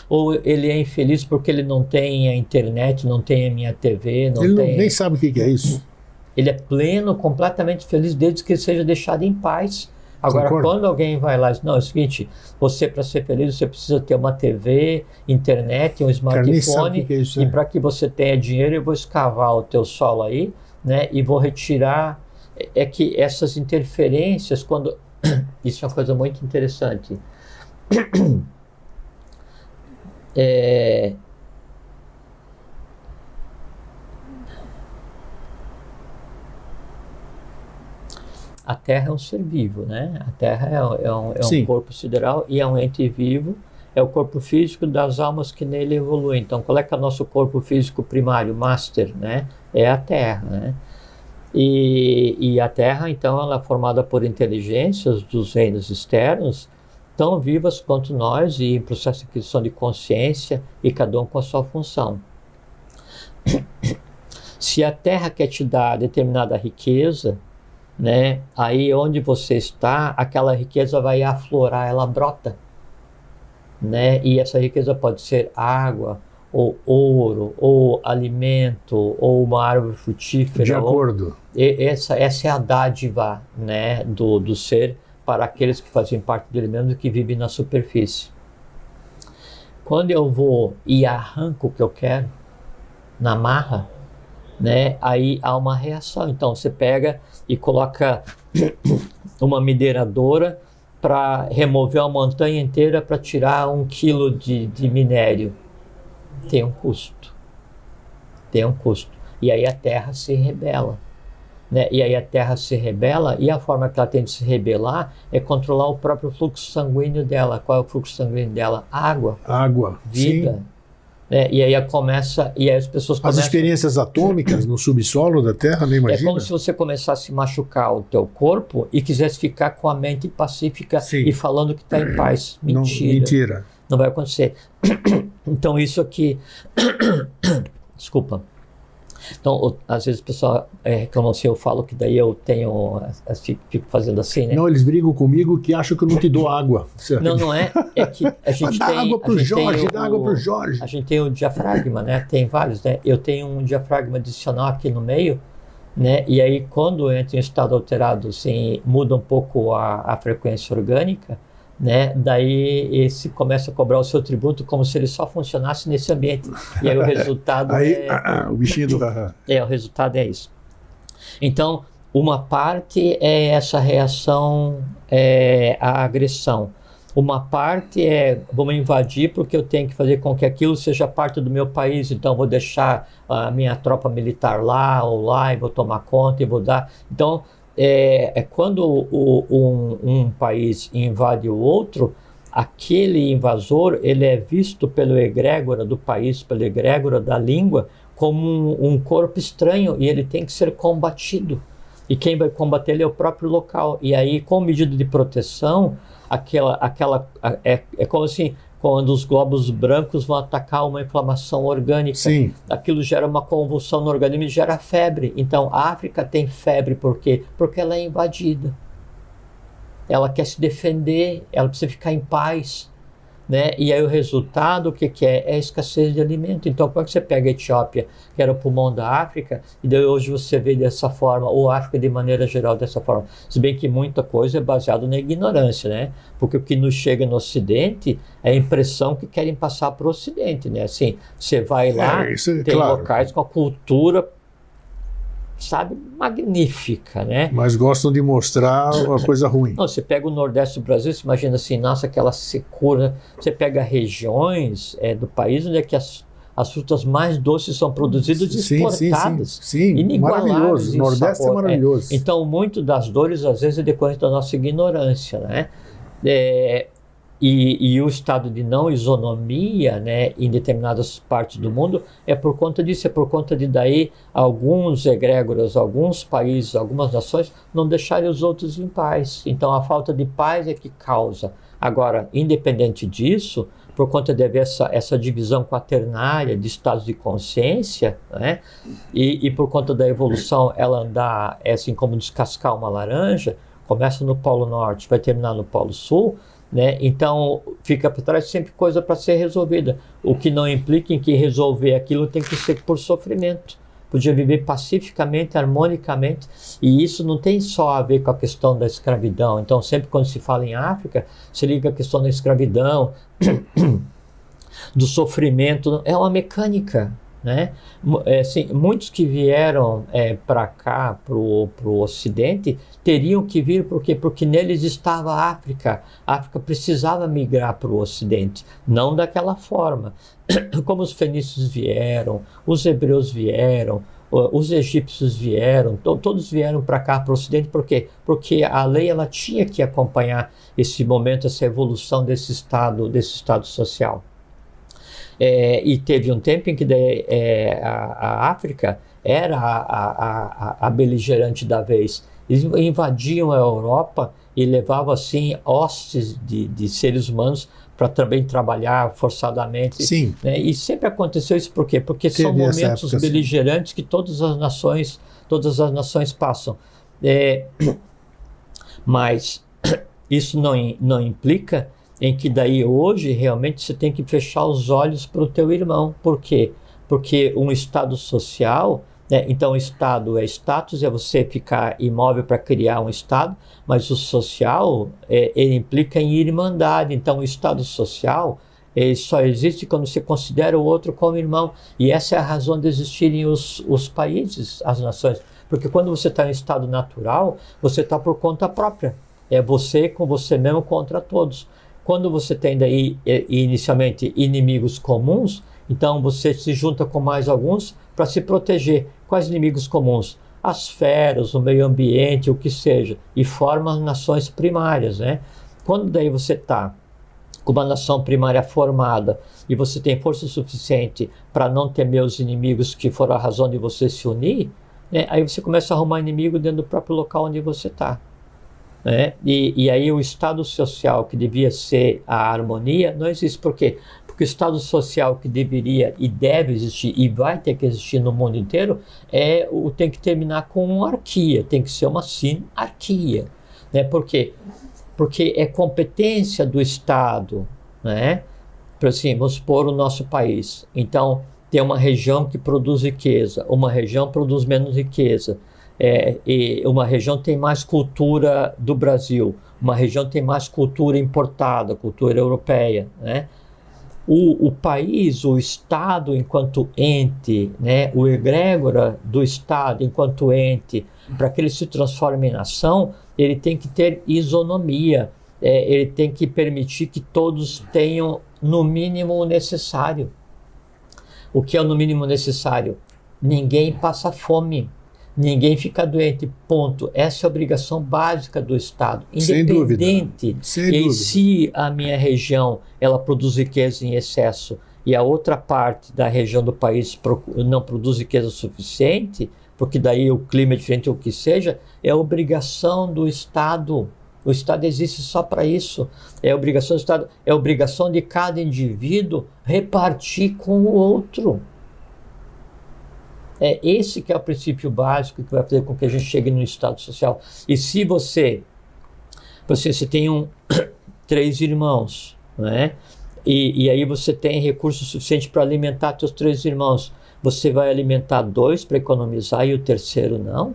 Ou ele é infeliz porque ele não tem a internet, não tem a minha TV, nem sabe o que é isso. Ele é pleno, completamente feliz, desde que ele seja deixado em paz. Agora, quando alguém vai lá e diz, não, é o seguinte, você, para ser feliz, você precisa ter uma TV, internet, um smartphone, e para que você tenha dinheiro, eu vou escavar o teu solo aí, né, e vou retirar. É que essas interferências, quando... Isso é uma coisa muito interessante. A Terra é um ser vivo, né? A Terra é um corpo sideral e é um ente vivo. É o corpo físico das almas que nele evoluem. Então, qual é que é o nosso corpo físico primário, master, né? É a Terra, né? E a Terra, então, ela é formada por inteligências dos reinos externos, tão vivas quanto nós e em processo de aquisição de consciência, e cada um com a sua função. Se a Terra quer te dar determinada riqueza, né, aí onde você está, aquela riqueza vai aflorar, ela brota, né? E essa riqueza pode ser água, ou ouro, ou alimento, ou uma árvore frutífera. De acordo. Essa é a dádiva, né, do ser para aqueles que fazem parte dele mesmo e que vivem na superfície. Quando eu vou e arranco o que eu quero, na marra, né, aí há uma reação. Então você pega e coloca uma mineradora para remover uma montanha inteira para tirar 1 quilo de minério. Tem um custo. Tem um custo. E aí a Terra se rebela. Né? E aí a Terra se rebela, e a forma que ela tem de se rebelar é controlar o próprio fluxo sanguíneo dela. Qual é o fluxo sanguíneo dela? Água. Água. Vida. Sim. E aí as pessoas começam... As experiências atômicas no subsolo da Terra, não imagina? É como se você começasse a machucar o teu corpo e quisesse ficar com a mente pacífica. Sim. E falando que está em paz. Mentira. Mentira. Não vai acontecer. Então isso aqui... Desculpa. Então, às vezes o pessoal reclama assim, eu falo que daí eu tenho, fico fazendo assim, né? Não, eles brigam comigo que acham que eu não te dou água. Não é. É que a gente dá tem... água pro Jorge, dá água pro Jorge. A gente tem o diafragma, né? Tem vários, né? Eu tenho um diafragma adicional aqui no meio, né? E aí, quando entra em estado alterado, assim, muda um pouco a frequência orgânica, né? Daí esse começa a cobrar o seu tributo como se ele só funcionasse nesse ambiente. E aí o resultado o bichinho do haha. O resultado é isso. Então, uma parte é essa reação à agressão. Uma parte é, vamos invadir porque eu tenho que fazer com que aquilo seja parte do meu país, então vou deixar a minha tropa militar lá ou lá e vou tomar conta e vou dar... Então, quando um país invade o outro, aquele invasor ele é visto pelo egrégora do país, pelo egrégora da língua, como um corpo estranho e ele tem que ser combatido. E quem vai combater ele é o próprio local. E aí, com medida de proteção, é como assim, quando os glóbulos brancos vão atacar uma inflamação orgânica. Sim. Aquilo gera uma convulsão no organismo e gera febre. Então, a África tem febre por quê? Porque ela é invadida. Ela quer se defender, ela precisa ficar em paz. Né? E aí o resultado, o que é? É a escassez de alimento. Então, quando você pega a Etiópia, que era o pulmão da África, e daí hoje você vê dessa forma, ou a África de maneira geral dessa forma. Se bem que muita coisa é baseada na ignorância, né? Porque o que nos chega no Ocidente é a impressão que querem passar para o Ocidente, né? Assim, você vai lá, tem locais com a cultura, sabe, magnífica, né? Mas gostam de mostrar uma coisa ruim. Não, você pega o Nordeste do Brasil, você imagina assim, nossa, aquela secura. Você pega regiões do país onde é que as frutas mais doces são produzidas e exportadas. Sim, maravilhoso. O Nordeste é maravilhoso. Então, muito das dores, às vezes, é decorrente da nossa ignorância, né? E o estado de não isonomia, né, em determinadas partes do mundo é por conta disso, é por conta de daí alguns egrégoras, alguns países, algumas nações não deixarem os outros em paz. Então a falta de paz é que causa. Agora, independente disso, por conta de haver essa divisão quaternária de estados de consciência, né, e por conta da evolução ela andar assim como descascar uma laranja, começa no Polo Norte, vai terminar no Polo Sul, né? Então fica para trás sempre coisa para ser resolvida, o que não implica em que resolver aquilo tem que ser por sofrimento. Podia viver pacificamente, harmonicamente, e isso não tem só a ver com a questão da escravidão. Então sempre quando se fala em África, se liga a questão da escravidão, do sofrimento, é uma mecânica, né? Assim, muitos que vieram para cá, para o Ocidente, teriam que vir por quê? Porque neles estava a África. A África precisava migrar para o Ocidente, não daquela forma. Como os fenícios vieram, os hebreus vieram, os egípcios vieram, todos vieram para cá, para o Ocidente, por quê? Porque a lei ela tinha que acompanhar esse momento, essa evolução desse estado social. E teve um tempo em que a África era a beligerante da vez. Eles invadiam a Europa e levavam assim hostes de seres humanos para também trabalhar forçadamente. Sim. Né? E sempre aconteceu isso por quê? Porque são momentos beligerantes que todas as nações passam. Mas isso não implica em que daí hoje realmente você tem que fechar os olhos para o teu irmão. Por quê? Porque um estado social, então Estado é status, é você ficar imóvel para criar um Estado, mas o social ele implica em irmandade. Então o Estado social ele só existe quando você considera o outro como irmão. E essa é a razão de existirem os países, as nações. Porque quando você está em estado natural, você está por conta própria. É você com você mesmo contra todos. Quando você tem daí inicialmente inimigos comuns, então você se junta com mais alguns para se proteger. Quais inimigos comuns? As feras, o meio ambiente, o que seja, e forma as nações primárias, né? Quando daí você está com uma nação primária formada e você tem força suficiente para não temer os inimigos que foram a razão de você se unir, aí você começa a arrumar inimigo dentro do próprio local onde você está. E aí o estado social que devia ser a harmonia não existe. Por quê? Porque o estado social que deveria e deve existir e vai ter que existir no mundo inteiro tem que terminar com uma arquia, tem que ser uma sinarquia. Por quê? Porque é competência do Estado, para assim, vamos supor o nosso país. Então tem uma região que produz riqueza, uma região produz menos riqueza. E uma região tem mais cultura do Brasil, uma região tem mais cultura importada, cultura europeia, O país, o Estado enquanto ente, o egrégora do Estado enquanto ente, para que ele se transforme em nação, ele tem que ter isonomia, ele tem que permitir que todos tenham no mínimo o necessário. O que é o no mínimo necessário? Ninguém passa fome. Ninguém fica doente, ponto. Essa é a obrigação básica do Estado, independente. Sem dúvida. Se a minha região ela produz riqueza em excesso e a outra parte da região do país não produz riqueza suficiente, porque daí o clima é diferente ou o que seja, é obrigação do Estado. O Estado existe só para isso. É obrigação do Estado, é obrigação de cada indivíduo repartir com o outro. Esse que é o princípio básico que vai fazer com que a gente chegue no estado social. E se você tem 3 irmãos, e aí você tem recurso suficiente para alimentar seus 3 irmãos, você vai alimentar 2 para economizar e o terceiro não?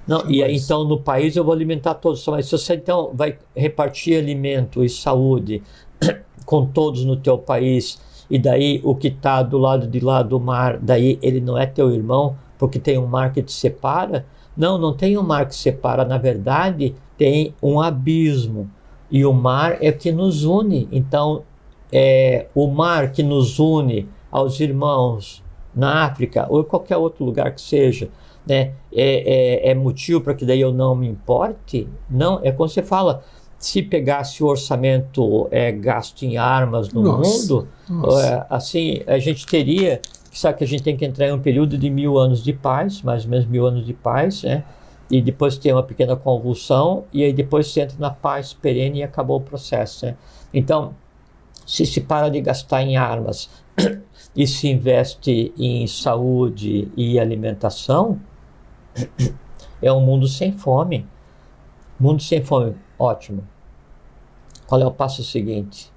Não, e aí então no país eu vou alimentar todos, mas se você então vai repartir alimento e saúde com todos no teu país, e daí o que está do lado de lá do mar, daí ele não é teu irmão, porque tem um mar que te separa? Não tem um mar que separa, na verdade tem um abismo, e o mar é que nos une. Então o mar que nos une aos irmãos na África, ou em qualquer outro lugar que seja, é motivo para que daí eu não me importe? Não, é quando você fala, se pegasse o orçamento gasto em armas no mundo, assim, a gente teria, sabe que a gente tem que entrar em um período de 1000 anos de paz, mais ou menos 1000 anos de paz, e depois tem uma pequena convulsão, e aí depois você entra na paz perene e acabou o processo. Então, se para de gastar em armas e se investe em saúde e alimentação, é um mundo sem fome. Mundo sem fome. Ótimo. Qual é o passo seguinte?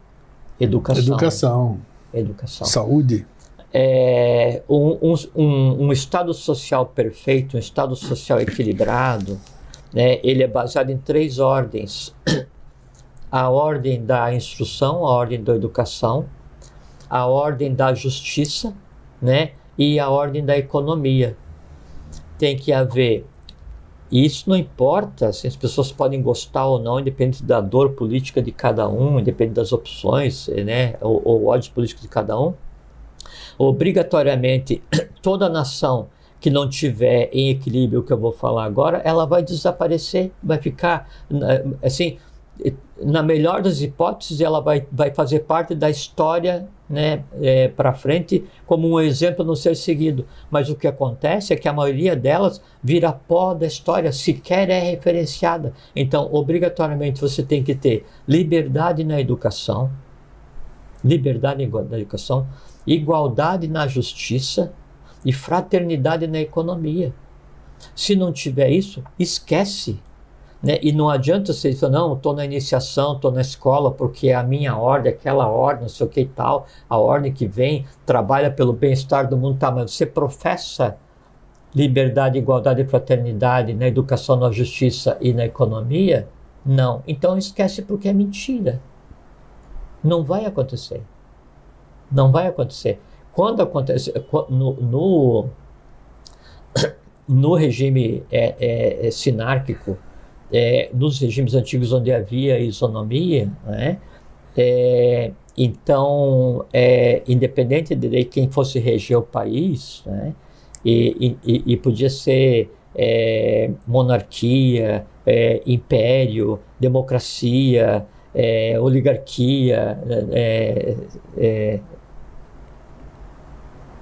Educação. Saúde. Um estado social perfeito, um estado social equilibrado, ele é baseado em 3 ordens. A ordem da instrução, a ordem da educação, a ordem da justiça, né, e a ordem da economia. Tem que haver, e isso não importa se as pessoas podem gostar ou não, independente da dor política de cada um, independente das opções, né, ou ódios políticos de cada um. Obrigatoriamente, toda nação que não tiver em equilíbrio, o que eu vou falar agora, ela vai desaparecer, vai ficar, assim, na melhor das hipóteses, ela vai fazer parte da história, né, para frente, como um exemplo a não ser seguido. Mas o que acontece é que a maioria delas vira pó da história, sequer é referenciada. Então, obrigatoriamente, você tem que ter liberdade na educação, igualdade na justiça e fraternidade na economia. Se não tiver isso, esquece. Né? E não adianta você dizer, não, estou na iniciação, estou na escola, porque é a minha ordem, aquela ordem, não sei o que e tal, a ordem que vem, trabalha pelo bem-estar do mundo, tá, mas você professa liberdade, igualdade e fraternidade na educação, na justiça e na economia? Não. Então esquece, porque é mentira. Não vai acontecer. Não vai acontecer. Quando acontece, no regime sinárquico, nos regimes antigos onde havia isonomia, né, então, independente de quem fosse reger o país, né, e podia ser monarquia, império, democracia, oligarquia,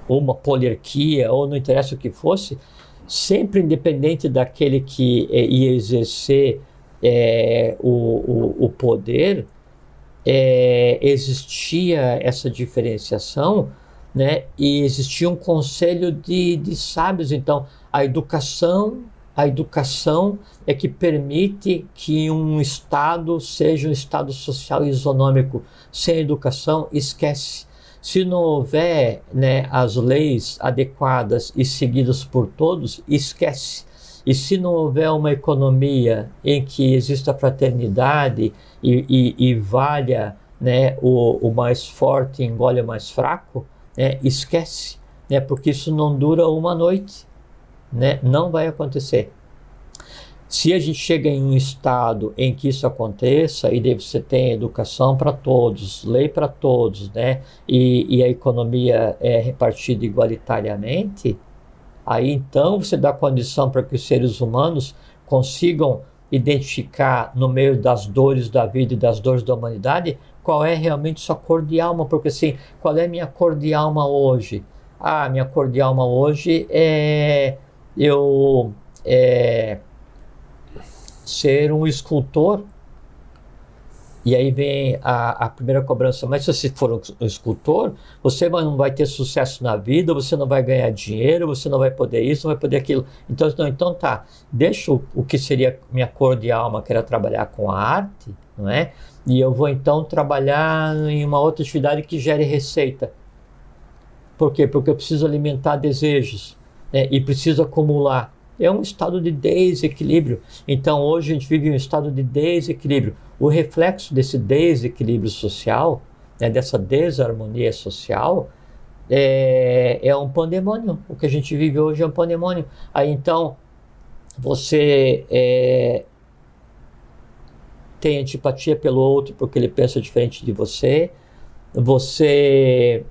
ou uma poliarquia, ou não interessa o que fosse, sempre independente daquele que ia exercer o poder, existia essa diferenciação, né? E existia um conselho de sábios. Então, a educação é que permite que um Estado seja um Estado social e isonômico. Sem educação, esquece. Se não houver, né, as leis adequadas e seguidas por todos, esquece. E se não houver uma economia em que exista fraternidade e valha, né, o mais forte engole o mais fraco, esquece, né, porque isso não dura uma noite, né, não vai acontecer. Se a gente chega em um estado em que isso aconteça, e daí você tem educação para todos, lei para todos, né, e a economia é repartida igualitariamente, aí então você dá condição para que os seres humanos consigam identificar no meio das dores da vida e das dores da humanidade qual é realmente sua cor de alma. Porque assim, qual é a minha cor de alma hoje? Ah, minha cor de alma hoje é ser um escultor. E aí vem a primeira cobrança: mas se você for um escultor, você não vai ter sucesso na vida, você não vai ganhar dinheiro, você não vai poder isso, não vai poder aquilo. Então tá, deixa o que seria minha cor de alma, que era trabalhar com a arte, não é? E eu vou então trabalhar em uma outra atividade que gere receita. Por quê? Porque eu preciso alimentar desejos, né? E preciso acumular. É um estado de desequilíbrio. Então hoje a gente vive um estado de desequilíbrio. O reflexo desse desequilíbrio social, né, dessa desarmonia social, é um pandemônio. O que a gente vive hoje é um pandemônio. Aí então você tem antipatia pelo outro porque ele pensa diferente de você. Você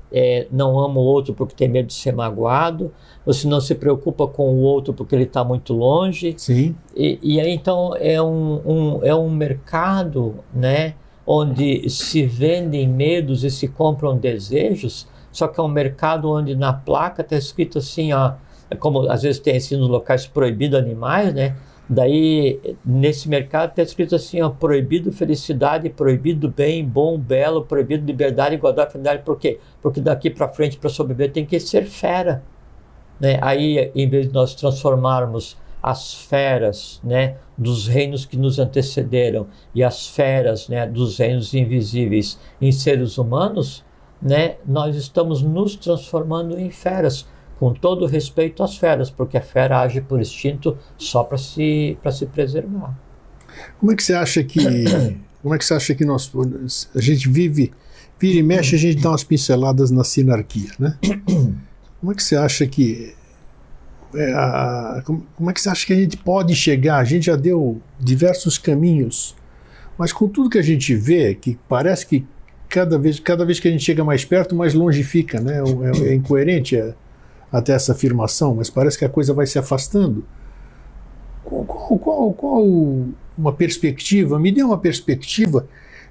não ama o outro porque tem medo de ser magoado. Você não se preocupa com o outro porque ele está muito longe. Sim. E aí então é um mercado, né, onde se vendem medos e se compram desejos. Só que é um mercado onde na placa está escrito assim, ó, como às vezes tem assim nos locais, proibido animais, né? Daí, nesse mercado está escrito assim, ó, proibido felicidade, proibido bem, bom, belo, proibido liberdade, igualdade, fraternidade. Por quê? Porque daqui para frente, para sobreviver, tem que ser fera, né? Aí, em vez de nós transformarmos as feras, né, dos reinos que nos antecederam e as feras, né, dos reinos invisíveis em seres humanos, né, nós estamos nos transformando em feras, com todo respeito às feras, porque a fera age por instinto só para se preservar. Como é que você acha que a gente vira e mexe, a gente dá umas pinceladas na sinarquia, né? como é que você acha que como é que você acha que a gente pode chegar? A gente já deu diversos caminhos, mas com tudo que a gente vê, que parece que cada vez que a gente chega mais perto, mais longe fica, né? É incoerente até essa afirmação, mas parece que a coisa vai se afastando. Qual uma perspectiva? Me dê uma perspectiva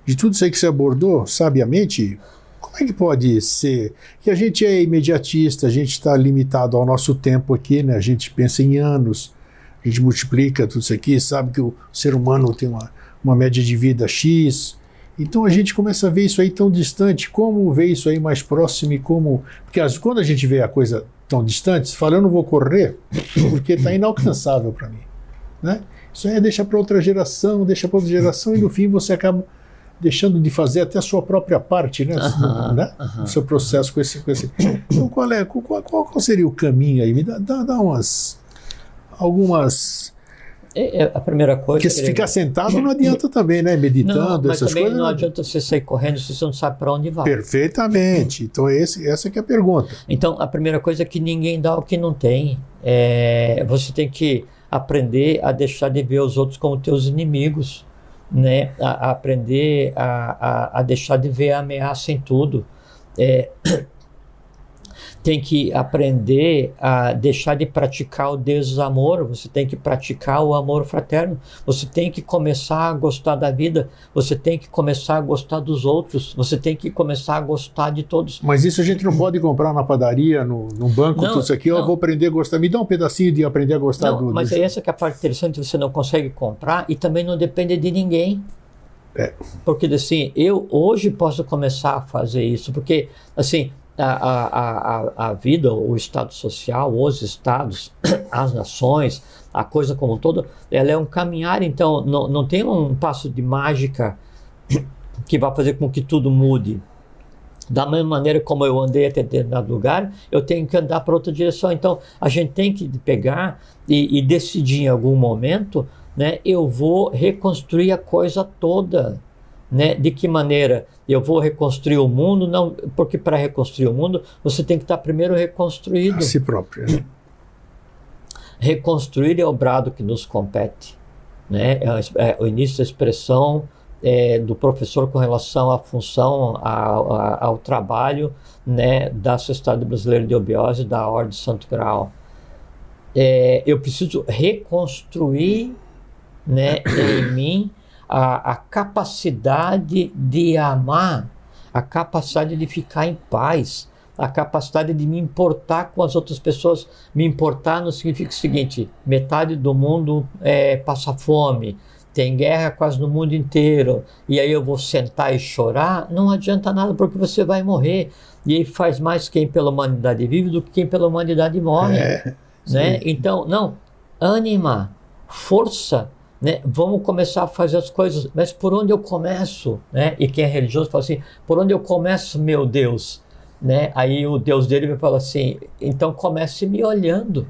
de tudo isso aí que você abordou sabiamente. Como é que pode ser? Que a gente é imediatista, a gente está limitado ao nosso tempo aqui, né? A gente pensa em anos, a gente multiplica tudo isso aqui, sabe que o ser humano tem uma média de vida X. Então a gente começa a ver isso aí tão distante. Como ver isso aí mais próximo e como... Porque quando a gente vê a coisa tão distante, você fala, eu não vou correr porque está inalcançável para mim, né? Isso aí deixa para outra geração, e no fim você acaba deixando de fazer até a sua própria parte, né? Né? O seu processo com esse. Então qual seria o caminho aí? Me dá algumas... A primeira coisa... Porque se ficar sentado não adianta também, né? Meditando, mas essas também coisas. Não adianta você sair correndo se você não sabe para onde vai. Perfeitamente. Então essa que é a pergunta. Então a primeira coisa é que ninguém dá o que não tem. Você tem que aprender a deixar de ver os outros como teus inimigos, né? A aprender a deixar de ver a ameaça em tudo. Tem que aprender a deixar de praticar o desamor, você tem que praticar o amor fraterno, você tem que começar a gostar da vida, você tem que começar a gostar dos outros, você tem que começar a gostar de todos. Mas isso a gente não pode comprar na padaria, no banco, tudo isso aqui, eu vou aprender a gostar, me dá um pedacinho de aprender a gostar do... Mas essa que é a parte interessante, você não consegue comprar e também não depende de ninguém. Porque assim, eu hoje posso começar a fazer isso, porque assim... A vida, o estado social, os estados, as nações, a coisa como um todo, ela é um caminhar, então não tem um passo de mágica que vai fazer com que tudo mude. Da mesma maneira como eu andei até determinado lugar, eu tenho que andar para outra direção. Então a gente tem que pegar e decidir em algum momento, né, eu vou reconstruir a coisa toda. Né? De que maneira eu vou reconstruir o mundo? Não, porque para reconstruir o mundo você tem que estar primeiro reconstruído. A si próprio. Reconstruir é o brado que nos compete, né? É o início da expressão do professor com relação à função, ao trabalho, né, da Sociedade Brasileira de Obiose, da Ordem Santo Grau. Eu preciso reconstruir, né, em mim a capacidade de amar, a capacidade de ficar em paz, a capacidade de me importar com as outras pessoas. Me importar não significa o seguinte: metade do mundo passa fome, tem guerra quase no mundo inteiro, e aí eu vou sentar e chorar. Não adianta nada, porque você vai morrer. E aí faz mais quem pela humanidade vive do que quem pela humanidade morre. Né? Então, não, ânima, força, né? Vamos começar a fazer as coisas, mas por onde eu começo? Né? E quem é religioso fala assim: por onde eu começo, meu Deus? Né? Aí o Deus dele vai falar assim: então comece me olhando.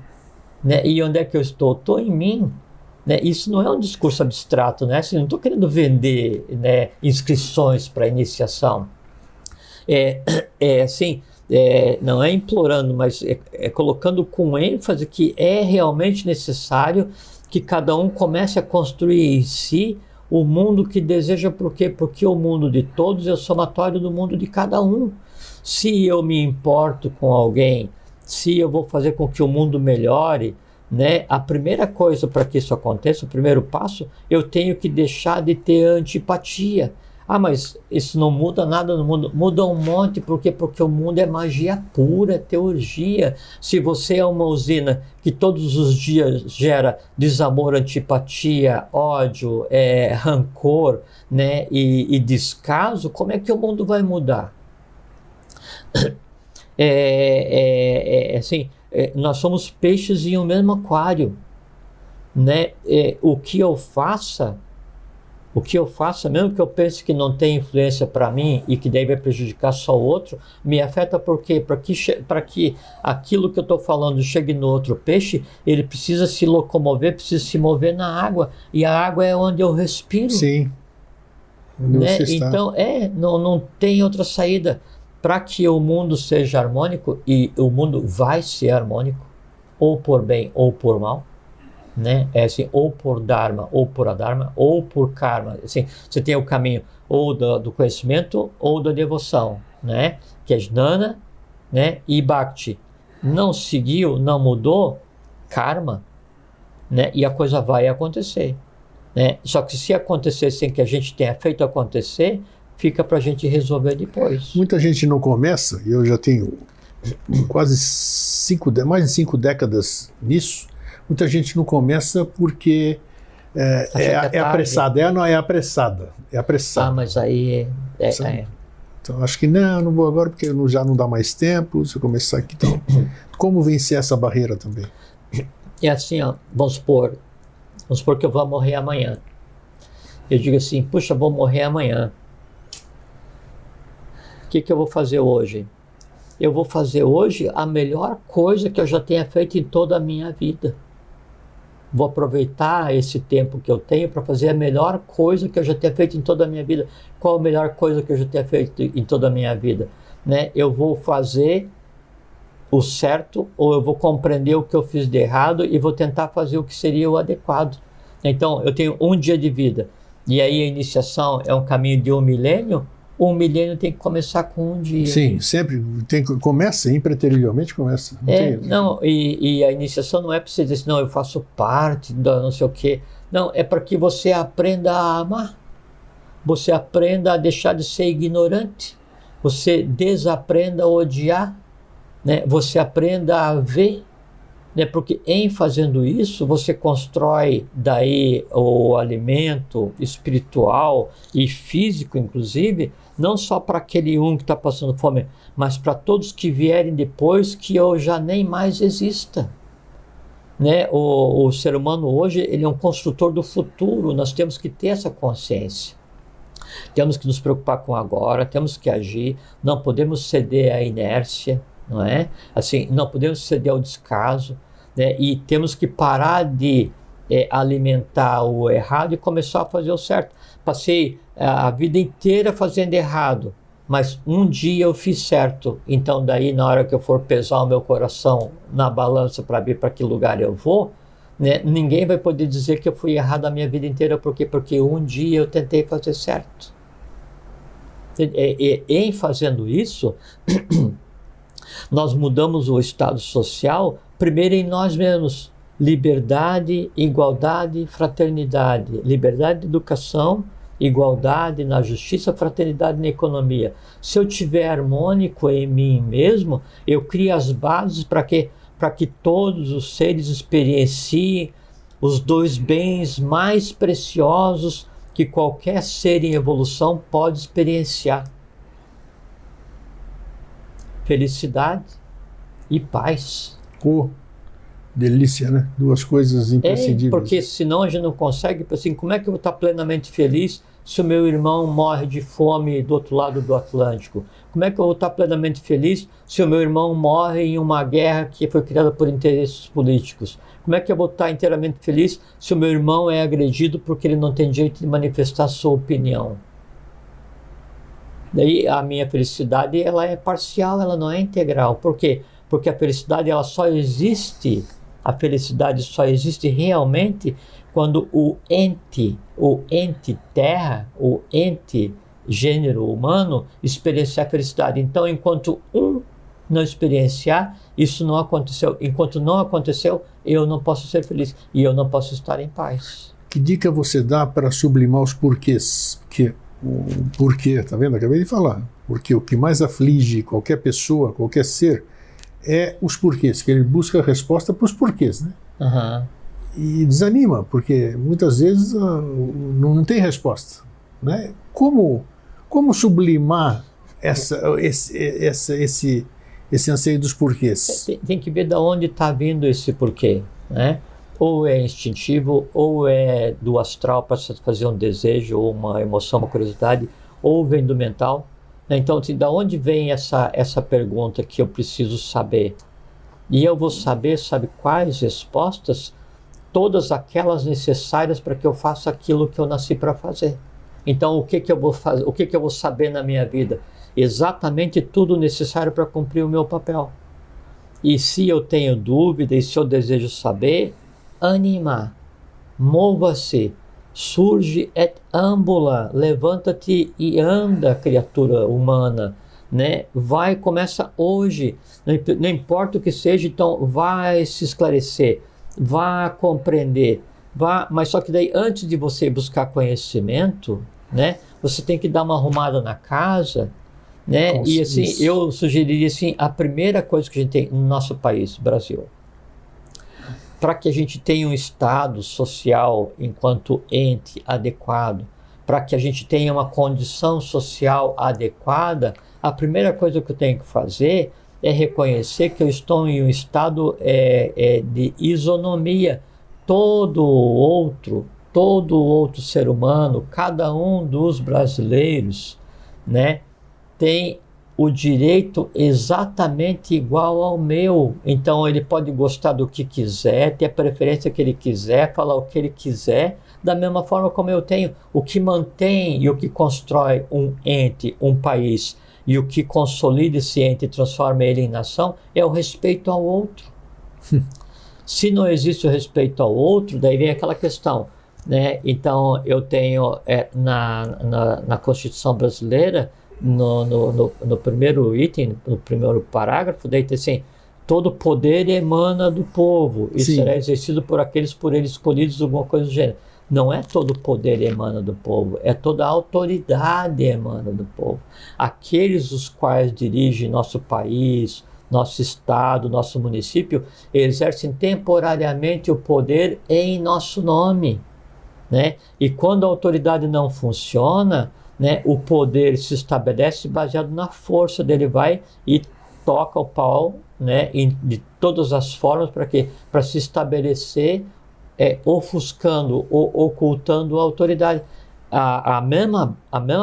Né? E onde é que eu estou? Estou em mim. Né? Isso não é um discurso abstrato, né? Assim, não estou querendo vender, né, inscrições para iniciação. Assim, não é implorando, mas colocando com ênfase que é realmente necessário que cada um comece a construir em si o mundo que deseja. Por quê? Porque o mundo de todos é o somatório do mundo de cada um. Se eu me importo com alguém, se eu vou fazer com que o mundo melhore, né, a primeira coisa para que isso aconteça, o primeiro passo, eu tenho que deixar de ter antipatia. Ah, mas isso não muda nada no mundo. Muda um monte, por quê? Porque o mundo é magia pura, é teurgia. Se você é uma usina que todos os dias gera desamor, antipatia, ódio, rancor, né, e descaso, como é que o mundo vai mudar? Assim, nós somos peixes em um mesmo aquário, né? O que eu faça, mesmo que eu pense que não tem influência para mim e que daí vai prejudicar só o outro, me afeta. Por quê? Para que aquilo que eu estou falando chegue no outro peixe, ele precisa se locomover, precisa se mover na água, e a água é onde eu respiro. Sim. Né? Então, não tem outra saída. para que o mundo seja harmônico, e o mundo vai ser harmônico, ou por bem ou por mal, né? É assim, ou por dharma, ou por adharma, ou por karma. Assim, você tem o caminho ou do conhecimento ou da devoção, né? Que é jnana, né? E bhakti. Não seguiu, não mudou, karma, né? E a coisa vai acontecer, né? Só que se acontecer sem que a gente tenha feito acontecer, fica para a gente resolver depois. Muita gente não começa, e eu já tenho quase mais de 5 décadas nisso. Muita gente não começa porque é apressada. Não é apressada. É apressada. Ah, mas aí Então acho que não vou agora porque já não dá mais tempo. Se eu começar aqui, então, como vencer essa barreira também? É assim, ó, vamos supor que eu vou morrer amanhã. Eu digo assim, puxa, vou morrer amanhã. O que eu vou fazer hoje? Eu vou fazer hoje a melhor coisa que eu já tenha feito em toda a minha vida. Vou aproveitar esse tempo que eu tenho para fazer a melhor coisa que eu já tenha feito em toda a minha vida. Qual a melhor coisa que eu já tenha feito em toda a minha vida? Né? Eu vou fazer o certo, ou eu vou compreender o que eu fiz de errado e vou tentar fazer o que seria o adequado. Então, eu tenho um dia de vida, e aí a iniciação é um caminho de 1 milênio. 1 milênio tem que começar com um dia. Sim, sempre começa, impreterivelmente começa. E a iniciação não é para você dizer assim, não, eu faço parte da não sei o quê. Não, é para que você aprenda a amar. Você aprenda a deixar de ser ignorante. Você desaprenda a odiar. Né? Você aprenda a ver. Né? Porque em fazendo isso, você constrói daí o alimento espiritual e físico, inclusive, não só para aquele que está passando fome, mas para todos que vierem depois, que eu já nem mais exista. Né? O ser humano hoje, ele é um construtor do futuro. Nós temos que ter essa consciência. Temos que nos preocupar com agora, temos que agir, não podemos ceder à inércia, não é? Assim, não podemos ceder ao descaso, né? E temos que parar de alimentar o errado e começar a fazer o certo. Passei a vida inteira fazendo errado, mas um dia eu fiz certo. Então daí, na hora que eu for pesar o meu coração na balança para ver para que lugar eu vou, né, ninguém vai poder dizer que eu fui errado a minha vida inteira. Por quê? Porque um dia eu tentei fazer certo. Em fazendo isso, nós mudamos o estado social, primeiro em nós mesmos. Liberdade, igualdade, fraternidade. Liberdade de educação, igualdade na justiça, fraternidade na economia. Se eu tiver harmônico em mim mesmo, eu crio as bases para que todos os seres experienciem os 2 bens mais preciosos que qualquer ser em evolução pode experienciar: felicidade e paz. Delícia, né? 2 coisas imprescindíveis. Porque senão a gente não consegue, assim, como é que eu vou estar plenamente feliz se o meu irmão morre de fome do outro lado do Atlântico? Como é que eu vou estar plenamente feliz se o meu irmão morre em uma guerra que foi criada por interesses políticos? Como é que eu vou estar inteiramente feliz se o meu irmão é agredido porque ele não tem direito de manifestar sua opinião? Daí a minha felicidade, ela é parcial, ela não é integral. Por quê? Porque a felicidade, ela só existe, a felicidade só existe realmente quando o ente terra, o ente gênero humano experienciar a felicidade. Então, enquanto não experienciar, isso não aconteceu. Enquanto não aconteceu, eu não posso ser feliz e eu não posso estar em paz. Que dica você dá para sublimar os porquês? Porque o porquê, tá vendo? Acabei de falar. Porque o que mais aflige qualquer pessoa, qualquer ser, é os porquês, que ele busca a resposta para os porquês, né? Uhum. E desanima, porque muitas vezes não tem resposta, né? Como sublimar esse anseio dos porquês? Tem que ver de onde está vindo esse porquê, né? Ou é instintivo, ou é do astral para satisfazer um desejo, ou uma emoção, uma curiosidade, ou vem do mental. Então, assim, da onde vem essa pergunta que eu preciso saber? E eu vou saber, sabe quais respostas? Todas aquelas necessárias para que eu faça aquilo que eu nasci para fazer. Então, o que eu vou fazer? O que eu vou saber na minha vida? exatamente tudo necessário para cumprir o meu papel. E se eu tenho dúvida e se eu desejo saber, anima, mova-se, surge et ambula, levanta-te e anda, criatura humana, né? Vai, começa hoje, não importa o que seja, então vai se esclarecer, vá compreender, vá, mas só que daí antes de você buscar conhecimento, né? Você tem que dar uma arrumada na casa, né? E assim, eu sugeriria assim, a primeira coisa que a gente tem no nosso país, Brasil, para que a gente tenha um estado social enquanto ente adequado, para que a gente tenha uma condição social adequada, a primeira coisa que eu tenho que fazer é reconhecer que eu estou em um estado de isonomia. Todo outro ser humano, cada um dos brasileiros, né, tem o direito exatamente igual ao meu. Então ele pode gostar do que quiser, ter a preferência que ele quiser, falar o que ele quiser, da mesma forma como eu tenho. O que mantém e o que constrói um ente, um país, e o que consolida esse ente e transforma ele em nação é o respeito ao outro. Se não existe o respeito ao outro, daí vem aquela questão, né? Então eu tenho na Constituição brasileira, no primeiro item, no primeiro parágrafo, daí tem assim: todo poder emana do povo e será exercido por aqueles por ele escolhidos, alguma coisa do gênero. Não é todo poder emana do povo, é toda autoridade emana do povo. Aqueles os quais dirigem nosso país, nosso estado, nosso município, exercem temporariamente o poder em nosso nome, né? E quando a autoridade não funciona, né, o poder se estabelece baseado na força dele, vai e toca o pau, né, de todas as formas para se estabelecer, ofuscando ou ocultando a autoridade. A mesma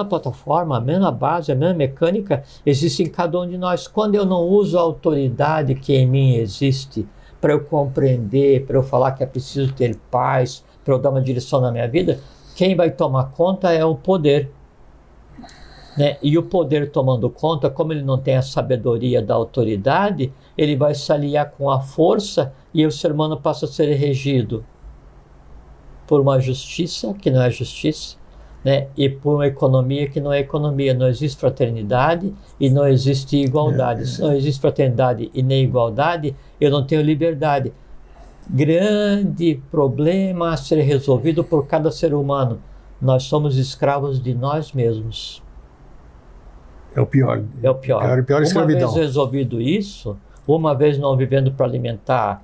plataforma, a mesma base, a mesma mecânica existe em cada um de nós. Quando eu não uso a autoridade que em mim existe para eu compreender, para eu falar que é preciso ter paz, para eu dar uma direção na minha vida, quem vai tomar conta é o poder, né? E o poder tomando conta, como ele não tem a sabedoria da autoridade, ele vai se aliar com a força e o ser humano passa a ser regido por uma justiça que não é justiça, né? E por uma economia que não é economia. Não existe fraternidade e não existe igualdade. Se não existe fraternidade e nem igualdade, eu não tenho liberdade. Grande problema a ser resolvido por cada ser humano. Nós somos escravos de nós mesmos. É o pior. É o pior. Pior escravidão. Uma vez resolvido isso, uma vez não vivendo para alimentar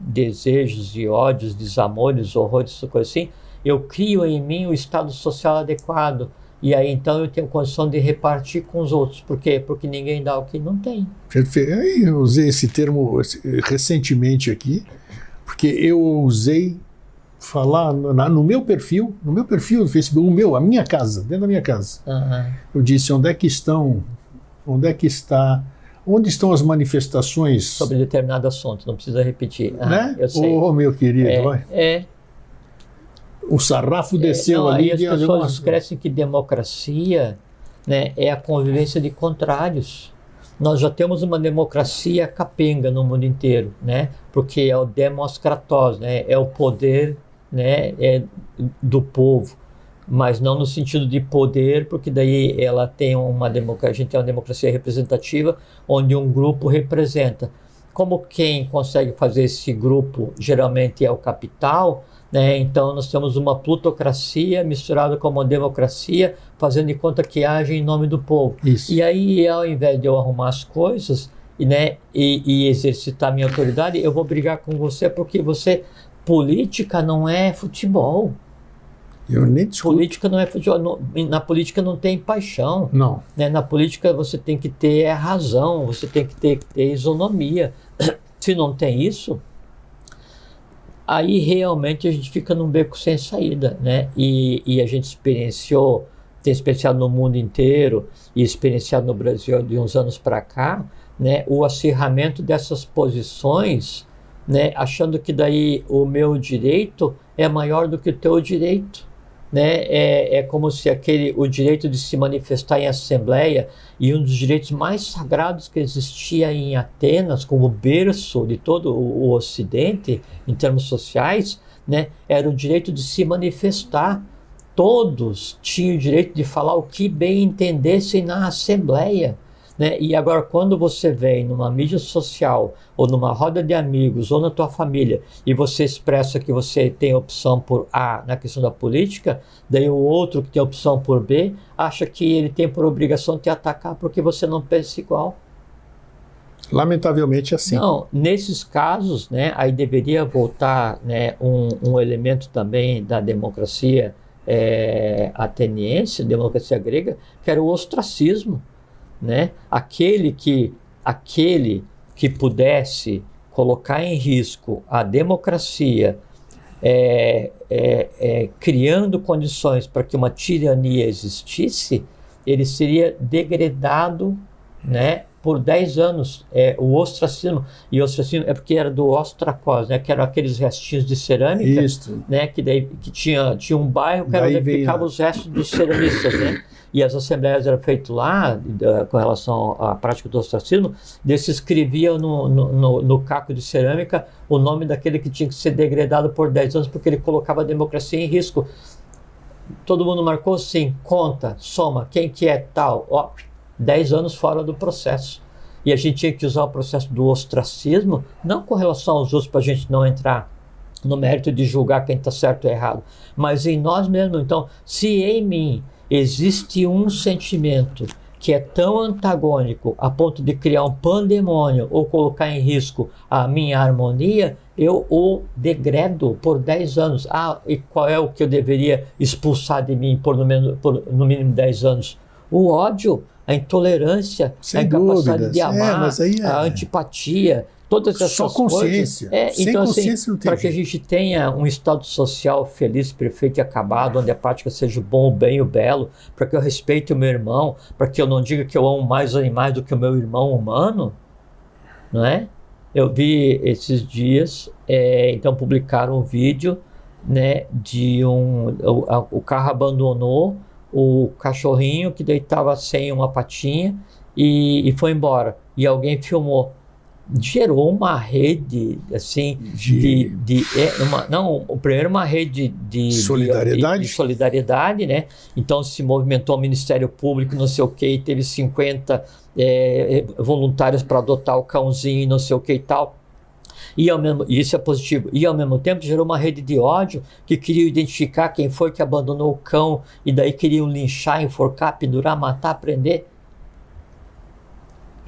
desejos e ódios, desamores, horrores, essa coisa assim, eu crio em mim o estado social adequado. E aí então eu tenho condição de repartir com os outros. Por quê? Porque ninguém dá o que não tem. Eu usei esse termo recentemente aqui, porque eu usei falar no meu perfil do Facebook, a minha casa, dentro da minha casa. Eu disse onde estão as manifestações sobre determinado assunto, não precisa repetir. Né? Eu sei. Meu querido, o sarrafo desceu ali. Aí as pessoas esquecem que democracia, né, é a convivência de contrários. Nós já temos uma democracia capenga no mundo inteiro, né? Porque é o demos kratos, né? É o poder, né, do povo, mas não no sentido de poder, porque daí ela tem a gente tem uma democracia representativa, onde um grupo representa. Como quem consegue fazer esse grupo geralmente é o capital, né? Então nós temos uma plutocracia misturada com uma democracia, fazendo de conta que age em nome do povo. Isso. E aí, ao invés de eu arrumar as coisas, né, e exercitar minha autoridade, eu vou brigar com você porque política não é futebol. Eu nem discuto. Política não é futebol. Na política não tem paixão. Não. Né? Na política você tem que ter razão, você tem que ter isonomia. Se não tem isso, aí realmente a gente fica num beco sem saída, né? E a gente experienciou, tem experienciado no mundo inteiro e experienciado no Brasil de uns anos para cá, né, o acirramento dessas posições, né, achando que daí o meu direito é maior do que o teu direito, né, é como se o direito de se manifestar em assembleia, e um dos direitos mais sagrados que existia em Atenas, como berço de todo o Ocidente, em termos sociais, né, era o direito de se manifestar. Todos tinham o direito de falar o que bem entendessem na assembleia, né? E agora, quando você vem numa mídia social, ou numa roda de amigos, ou na tua família, e você expressa que você tem opção por A na questão da política, daí o outro que tem opção por B, acha que ele tem por obrigação te atacar porque você não pensa igual. Lamentavelmente é assim. Não, nesses casos, né, aí deveria voltar, né, um elemento também da democracia ateniense, democracia grega, que era o ostracismo, né? Aquele que pudesse colocar em risco a democracia, criando condições para que uma tirania existisse, ele seria degradado, né, por 10 anos. O ostracismo, e o ostracismo é porque era do ostrakos, né, que eram aqueles restinhos de cerâmica, né, que tinha um bairro que era onde ficavam os restos dos ceramistas, né? E as assembleias eram feitas lá, com relação à prática do ostracismo, se escrevia no caco de cerâmica o nome daquele que tinha que ser degradado por 10 anos, porque ele colocava a democracia em risco. Todo mundo marcou sim, conta, soma, quem que é tal, 10 anos fora do processo. E a gente tinha que usar o processo do ostracismo, não com relação aos outros, para a gente não entrar no mérito de julgar quem está certo ou errado, mas em nós mesmos. Então, se em mim existe um sentimento que é tão antagônico a ponto de criar um pandemônio ou colocar em risco a minha harmonia, eu o degrado por 10 anos. E qual é o que eu deveria expulsar de mim por no mínimo 10 anos? O ódio, a intolerância, a incapacidade de amar, a antipatia, todas essas só consciência. Coisas. Sem Então, consciência não tem para que a gente tenha um estado social feliz, perfeito e acabado, onde a prática seja o bom, o bem e o belo, para que eu respeite o meu irmão, para que eu não diga que eu amo mais animais do que o meu irmão humano, não é? Eu vi esses dias, então publicaram um vídeo, né, de o carro abandonou o cachorrinho que deitava sem uma patinha e foi embora. E alguém filmou. Gerou uma rede, assim, primeiro uma rede de solidariedade, né? Então se movimentou o Ministério Público, não sei o que, teve 50 voluntários para adotar o cãozinho, não sei o que e tal. E isso é positivo. E ao mesmo tempo gerou uma rede de ódio que queria identificar quem foi que abandonou o cão e daí queriam linchar, enforcar, pendurar, matar, prender.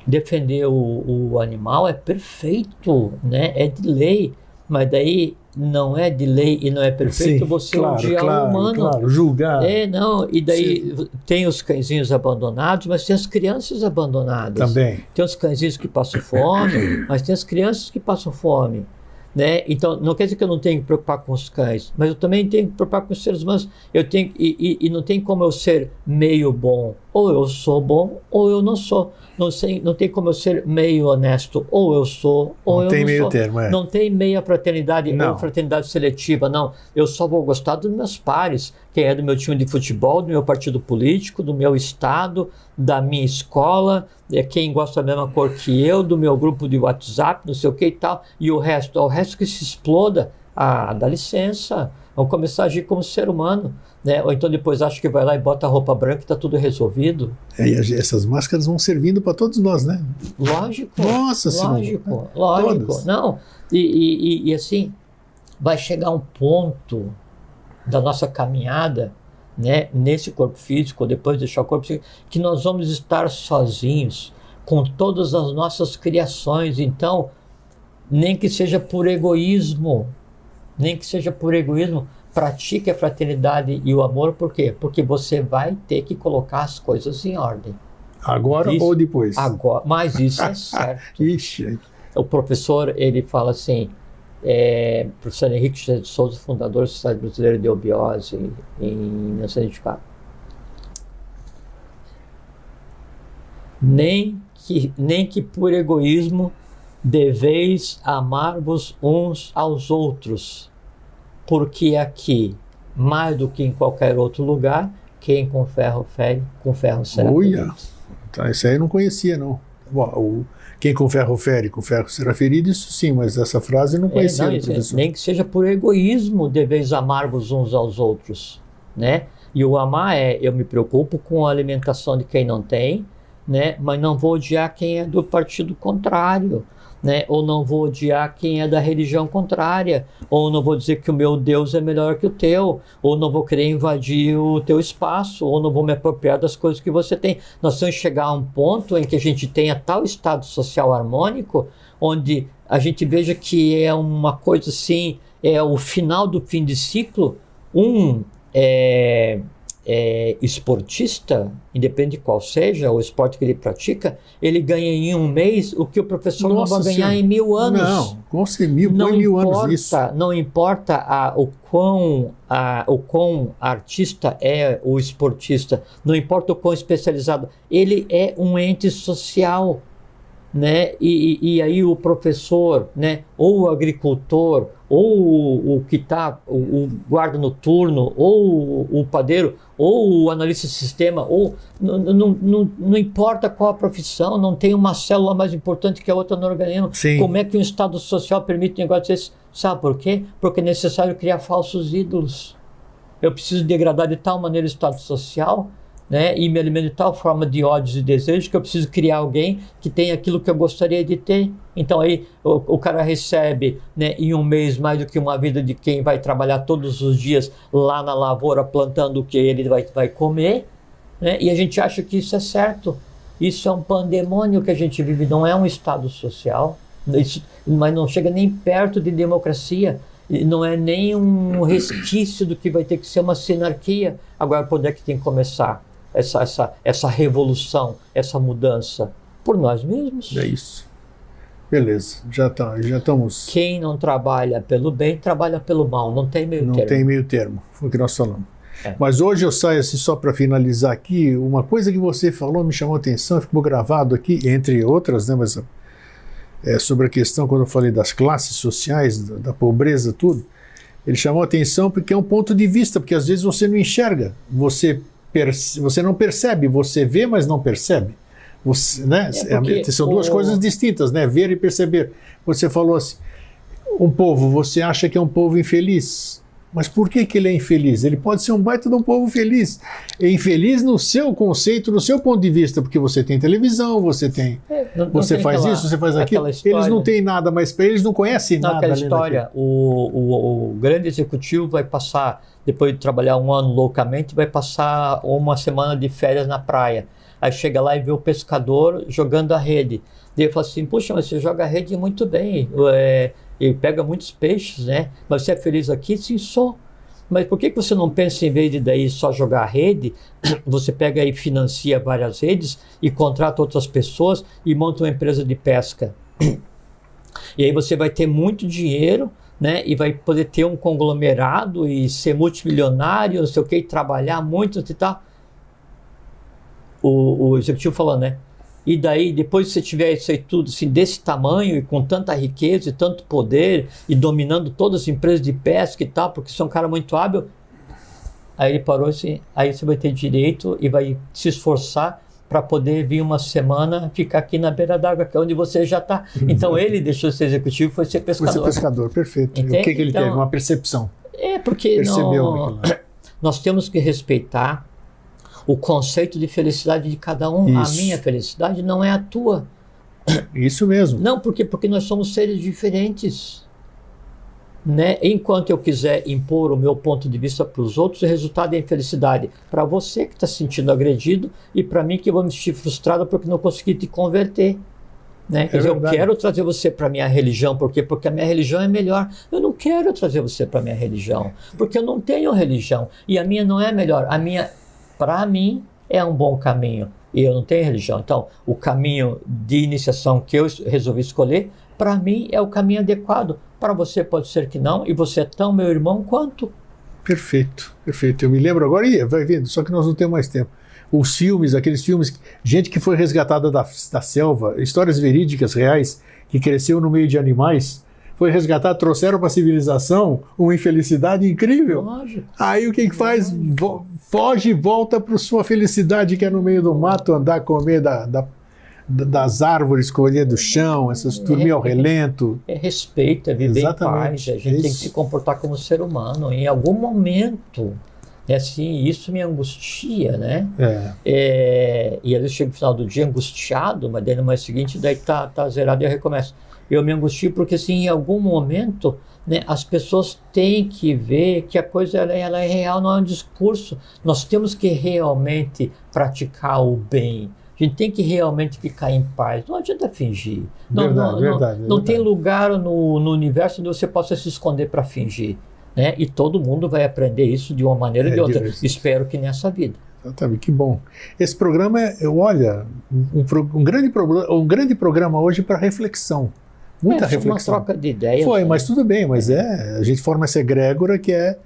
Defender o animal é perfeito, né? É de lei, mas daí não é de lei e não é perfeito. Sim, você odiar o humano. Claro, julgar. Não, e daí tem os cãezinhos abandonados, mas tem as crianças abandonadas. Também. Tem os cãezinhos que passam fome, mas tem as crianças que passam fome. Né? Então, não quer dizer que eu não tenho que me preocupar com os cães, mas eu também tenho que me preocupar com os seres humanos. E não tem como eu ser meio bom. Ou eu sou bom, ou eu não sou. Não tem como eu ser meio honesto. Ou eu sou, ou eu não sou. Não tem meio termo, Não tem meia fraternidade ou fraternidade seletiva, não. Eu só vou gostar dos meus pares. Quem é do meu time de futebol, do meu partido político, do meu estado, da minha escola, quem gosta da mesma cor que eu, do meu grupo de WhatsApp, não sei o que e tal. E o resto que se exploda. Dá licença. Vamos começar a agir como ser humano. Né? Ou então depois acha que vai lá e bota a roupa branca e está tudo resolvido. E essas máscaras vão servindo para todos nós, né? Lógico. Nossa Senhora. Lógico. Todas. Não. E assim, vai chegar um ponto da nossa caminhada, né, nesse corpo físico, depois de deixar o corpo físico, que nós vamos estar sozinhos com todas as nossas criações. Então, nem que seja por egoísmo, pratique a fraternidade e o amor. Por quê? Porque você vai ter que colocar as coisas em ordem. Agora ou depois? Agora, mas isso é certo. Ixi. O professor, ele fala assim, professor Henrique José de Souza, fundador da Sociedade Brasileira de Eubiose, em 1924. Nem que por egoísmo deveis amar-vos uns aos outros, porque aqui mais do que em qualquer outro lugar. Quem com ferro fere, com ferro será ferido. Tá, isso aí eu não conhecia, não. Bom, quem com ferro fere, com ferro será ferido, isso sim, mas essa frase eu não conhecia, professor. Nem que seja por egoísmo, deveis amar-vos uns aos outros, né? E o amar eu me preocupo com a alimentação de quem não tem, né? Mas não vou odiar quem é do partido contrário, né? Ou não vou odiar quem é da religião contrária, ou não vou dizer que o meu Deus é melhor que o teu, ou não vou querer invadir o teu espaço, ou não vou me apropriar das coisas que você tem. Nós temos que chegar a um ponto em que a gente tenha tal estado social harmônico, onde a gente veja que é uma coisa assim, é o final do fim de ciclo. Esportista, independente de qual seja o esporte que ele pratica, ele ganha em um mês o que o professor não vai ganhar em 1000 anos. Não, com certeza, mil anos nisso. Não importa o quão artista é o esportista, não importa o quão especializado, ele é um ente social, né? E aí o professor, né? Ou o agricultor, ou o que está, o guarda noturno, ou o padeiro, ou o analista de sistema, ou não importa qual a profissão, não tem uma célula mais importante que a outra no organismo. Sim. Como é que um estado social permite um negócio desse? Sabe por quê? Porque é necessário criar falsos ídolos. Eu preciso degradar de tal maneira o estado social, né, e me alimento de tal forma de ódios e desejos que eu preciso criar alguém que tenha aquilo que eu gostaria de ter. Então aí o cara recebe, né, em um mês mais do que uma vida de quem vai trabalhar todos os dias lá na lavoura plantando o que ele vai comer, né, e a gente acha que isso é certo. Isso é um pandemônio que a gente vive, não é um estado social, mas não chega nem perto de democracia. Não é nem um resquício do que vai ter que ser uma sinarquia. Agora, por onde é que tem que começar essa revolução, essa mudança? Por nós mesmos. É isso. Beleza, já estamos... Quem não trabalha pelo bem, trabalha pelo mal. Não tem meio termo. Não tem meio termo, foi o que nós falamos. Mas hoje eu saio assim, só para finalizar aqui, uma coisa que você falou me chamou a atenção, ficou gravado aqui, entre outras, né, mas... sobre a questão, quando eu falei das classes sociais, da pobreza, tudo, ele chamou a atenção porque é um ponto de vista, porque às vezes você não enxerga, você não percebe, você vê, mas não percebe. Né? São duas coisas distintas, né? Ver e perceber. Você falou assim, um povo, você acha que é um povo infeliz, mas por que ele é infeliz? Ele pode ser um baita de um povo feliz. É infeliz no seu conceito, no seu ponto de vista, porque você tem televisão, você tem... você faz isso, você faz aquilo. Eles não têm nada, mas eles não conhecem nada. Aquela história, o grande executivo vai passar, depois de trabalhar um ano loucamente, vai passar uma semana de férias na praia. Aí chega lá e vê o pescador jogando a rede. E ele fala assim, puxa, mas você joga a rede muito bem, ele pega muitos peixes, né? Mas você é feliz aqui? Sim, sou. Mas por que você não pensa, em vez de daí só jogar a rede, você pega e financia várias redes e contrata outras pessoas e monta uma empresa de pesca? E aí você vai ter muito dinheiro, né? E vai poder ter um conglomerado e ser multimilionário, não sei o que, e trabalhar muito e tal. O executivo falando, né? E daí, depois que você tiver isso aí tudo assim, desse tamanho e com tanta riqueza e tanto poder e dominando todas as empresas de pesca e tal, porque você é um cara muito hábil, aí ele parou assim, aí você vai ter direito e vai se esforçar para poder vir uma semana ficar aqui na beira d'água, que é onde você já está. Então ele deixou de ser executivo e foi ser pescador. Foi ser pescador, perfeito. Entende? O que ele teve? Uma percepção. Porque nós temos que respeitar o conceito de felicidade de cada um. Isso. A minha felicidade não é a tua. Isso mesmo. Não, porque nós somos seres diferentes. Né? Enquanto eu quiser impor o meu ponto de vista para os outros, o resultado é infelicidade. Para você que está se sentindo agredido e para mim que vou me sentir frustrado porque não consegui te converter. Né? Quer dizer, eu quero trazer você para a minha religião, por quê? Porque a minha religião é melhor. Eu não quero trazer você para a minha religião, porque eu não tenho religião. E a minha não é melhor. A minha... para mim, é um bom caminho. E eu não tenho religião. Então, o caminho de iniciação que eu resolvi escolher, para mim, é o caminho adequado. Para você pode ser que não, e você é tão meu irmão quanto. Perfeito, perfeito. Eu me lembro agora, e vai vendo, só que nós não temos mais tempo. Os filmes, aqueles filmes, gente que foi resgatada da selva, histórias verídicas, reais, que cresceu no meio de animais, foi resgatado, trouxeram para a civilização uma infelicidade incrível. Lógico. Aí o que faz? Foge e volta para sua felicidade, que é no meio do mato, andar, comer das árvores, colher do chão, dormir ao relento. É respeito, é viver Exatamente, em paz. A gente tem que se comportar como ser humano. Em algum momento, assim, isso me angustia, né? E às vezes chega no final do dia angustiado, mas daí no mês seguinte daí tá zerado e eu recomeço. Eu me angustio porque, assim, em algum momento, né, as pessoas têm que ver que a coisa ela é real, não é um discurso. Nós temos que realmente praticar o bem. A gente tem que realmente ficar em paz. Não adianta fingir. Não tem lugar no universo onde você possa se esconder para fingir. Né? E todo mundo vai aprender isso de uma maneira ou de outra. Espero que nessa vida. Exatamente, que bom. Esse programa olha, um grande programa hoje para reflexão. Muita reflexão. Uma troca de ideias. Foi, né? Mas tudo bem, mas a gente forma essa egrégora que é...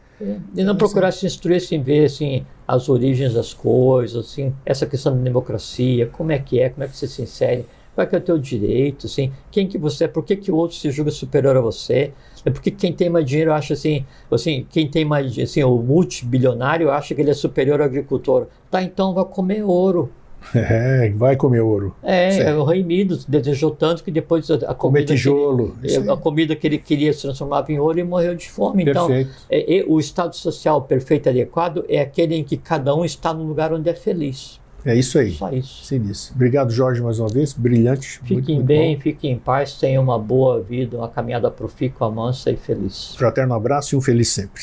E não procurar se instruir, assim, ver assim, as origens das coisas, assim, essa questão da democracia, como é que você se insere, qual é que é o teu direito, assim, quem que você é, por que o outro se julga superior a você, é porque quem tem mais dinheiro acha assim, quem tem mais, assim, o multibilionário acha que ele é superior ao agricultor, tá, então vai comer ouro. Vai comer ouro. O rei Midas desejou tanto que depois a comida, tijolo. A comida que ele queria se transformava em ouro e morreu de fome. Perfeito. Então, o estado social perfeito e adequado é aquele em que cada um está no lugar onde é feliz. É isso aí. Só isso. Sim, isso. Obrigado, Jorge, mais uma vez. Brilhante. Fiquem bem, fiquem em paz, tenham uma boa vida, uma caminhada profícua, mansa e feliz. Fraterno abraço e um feliz sempre.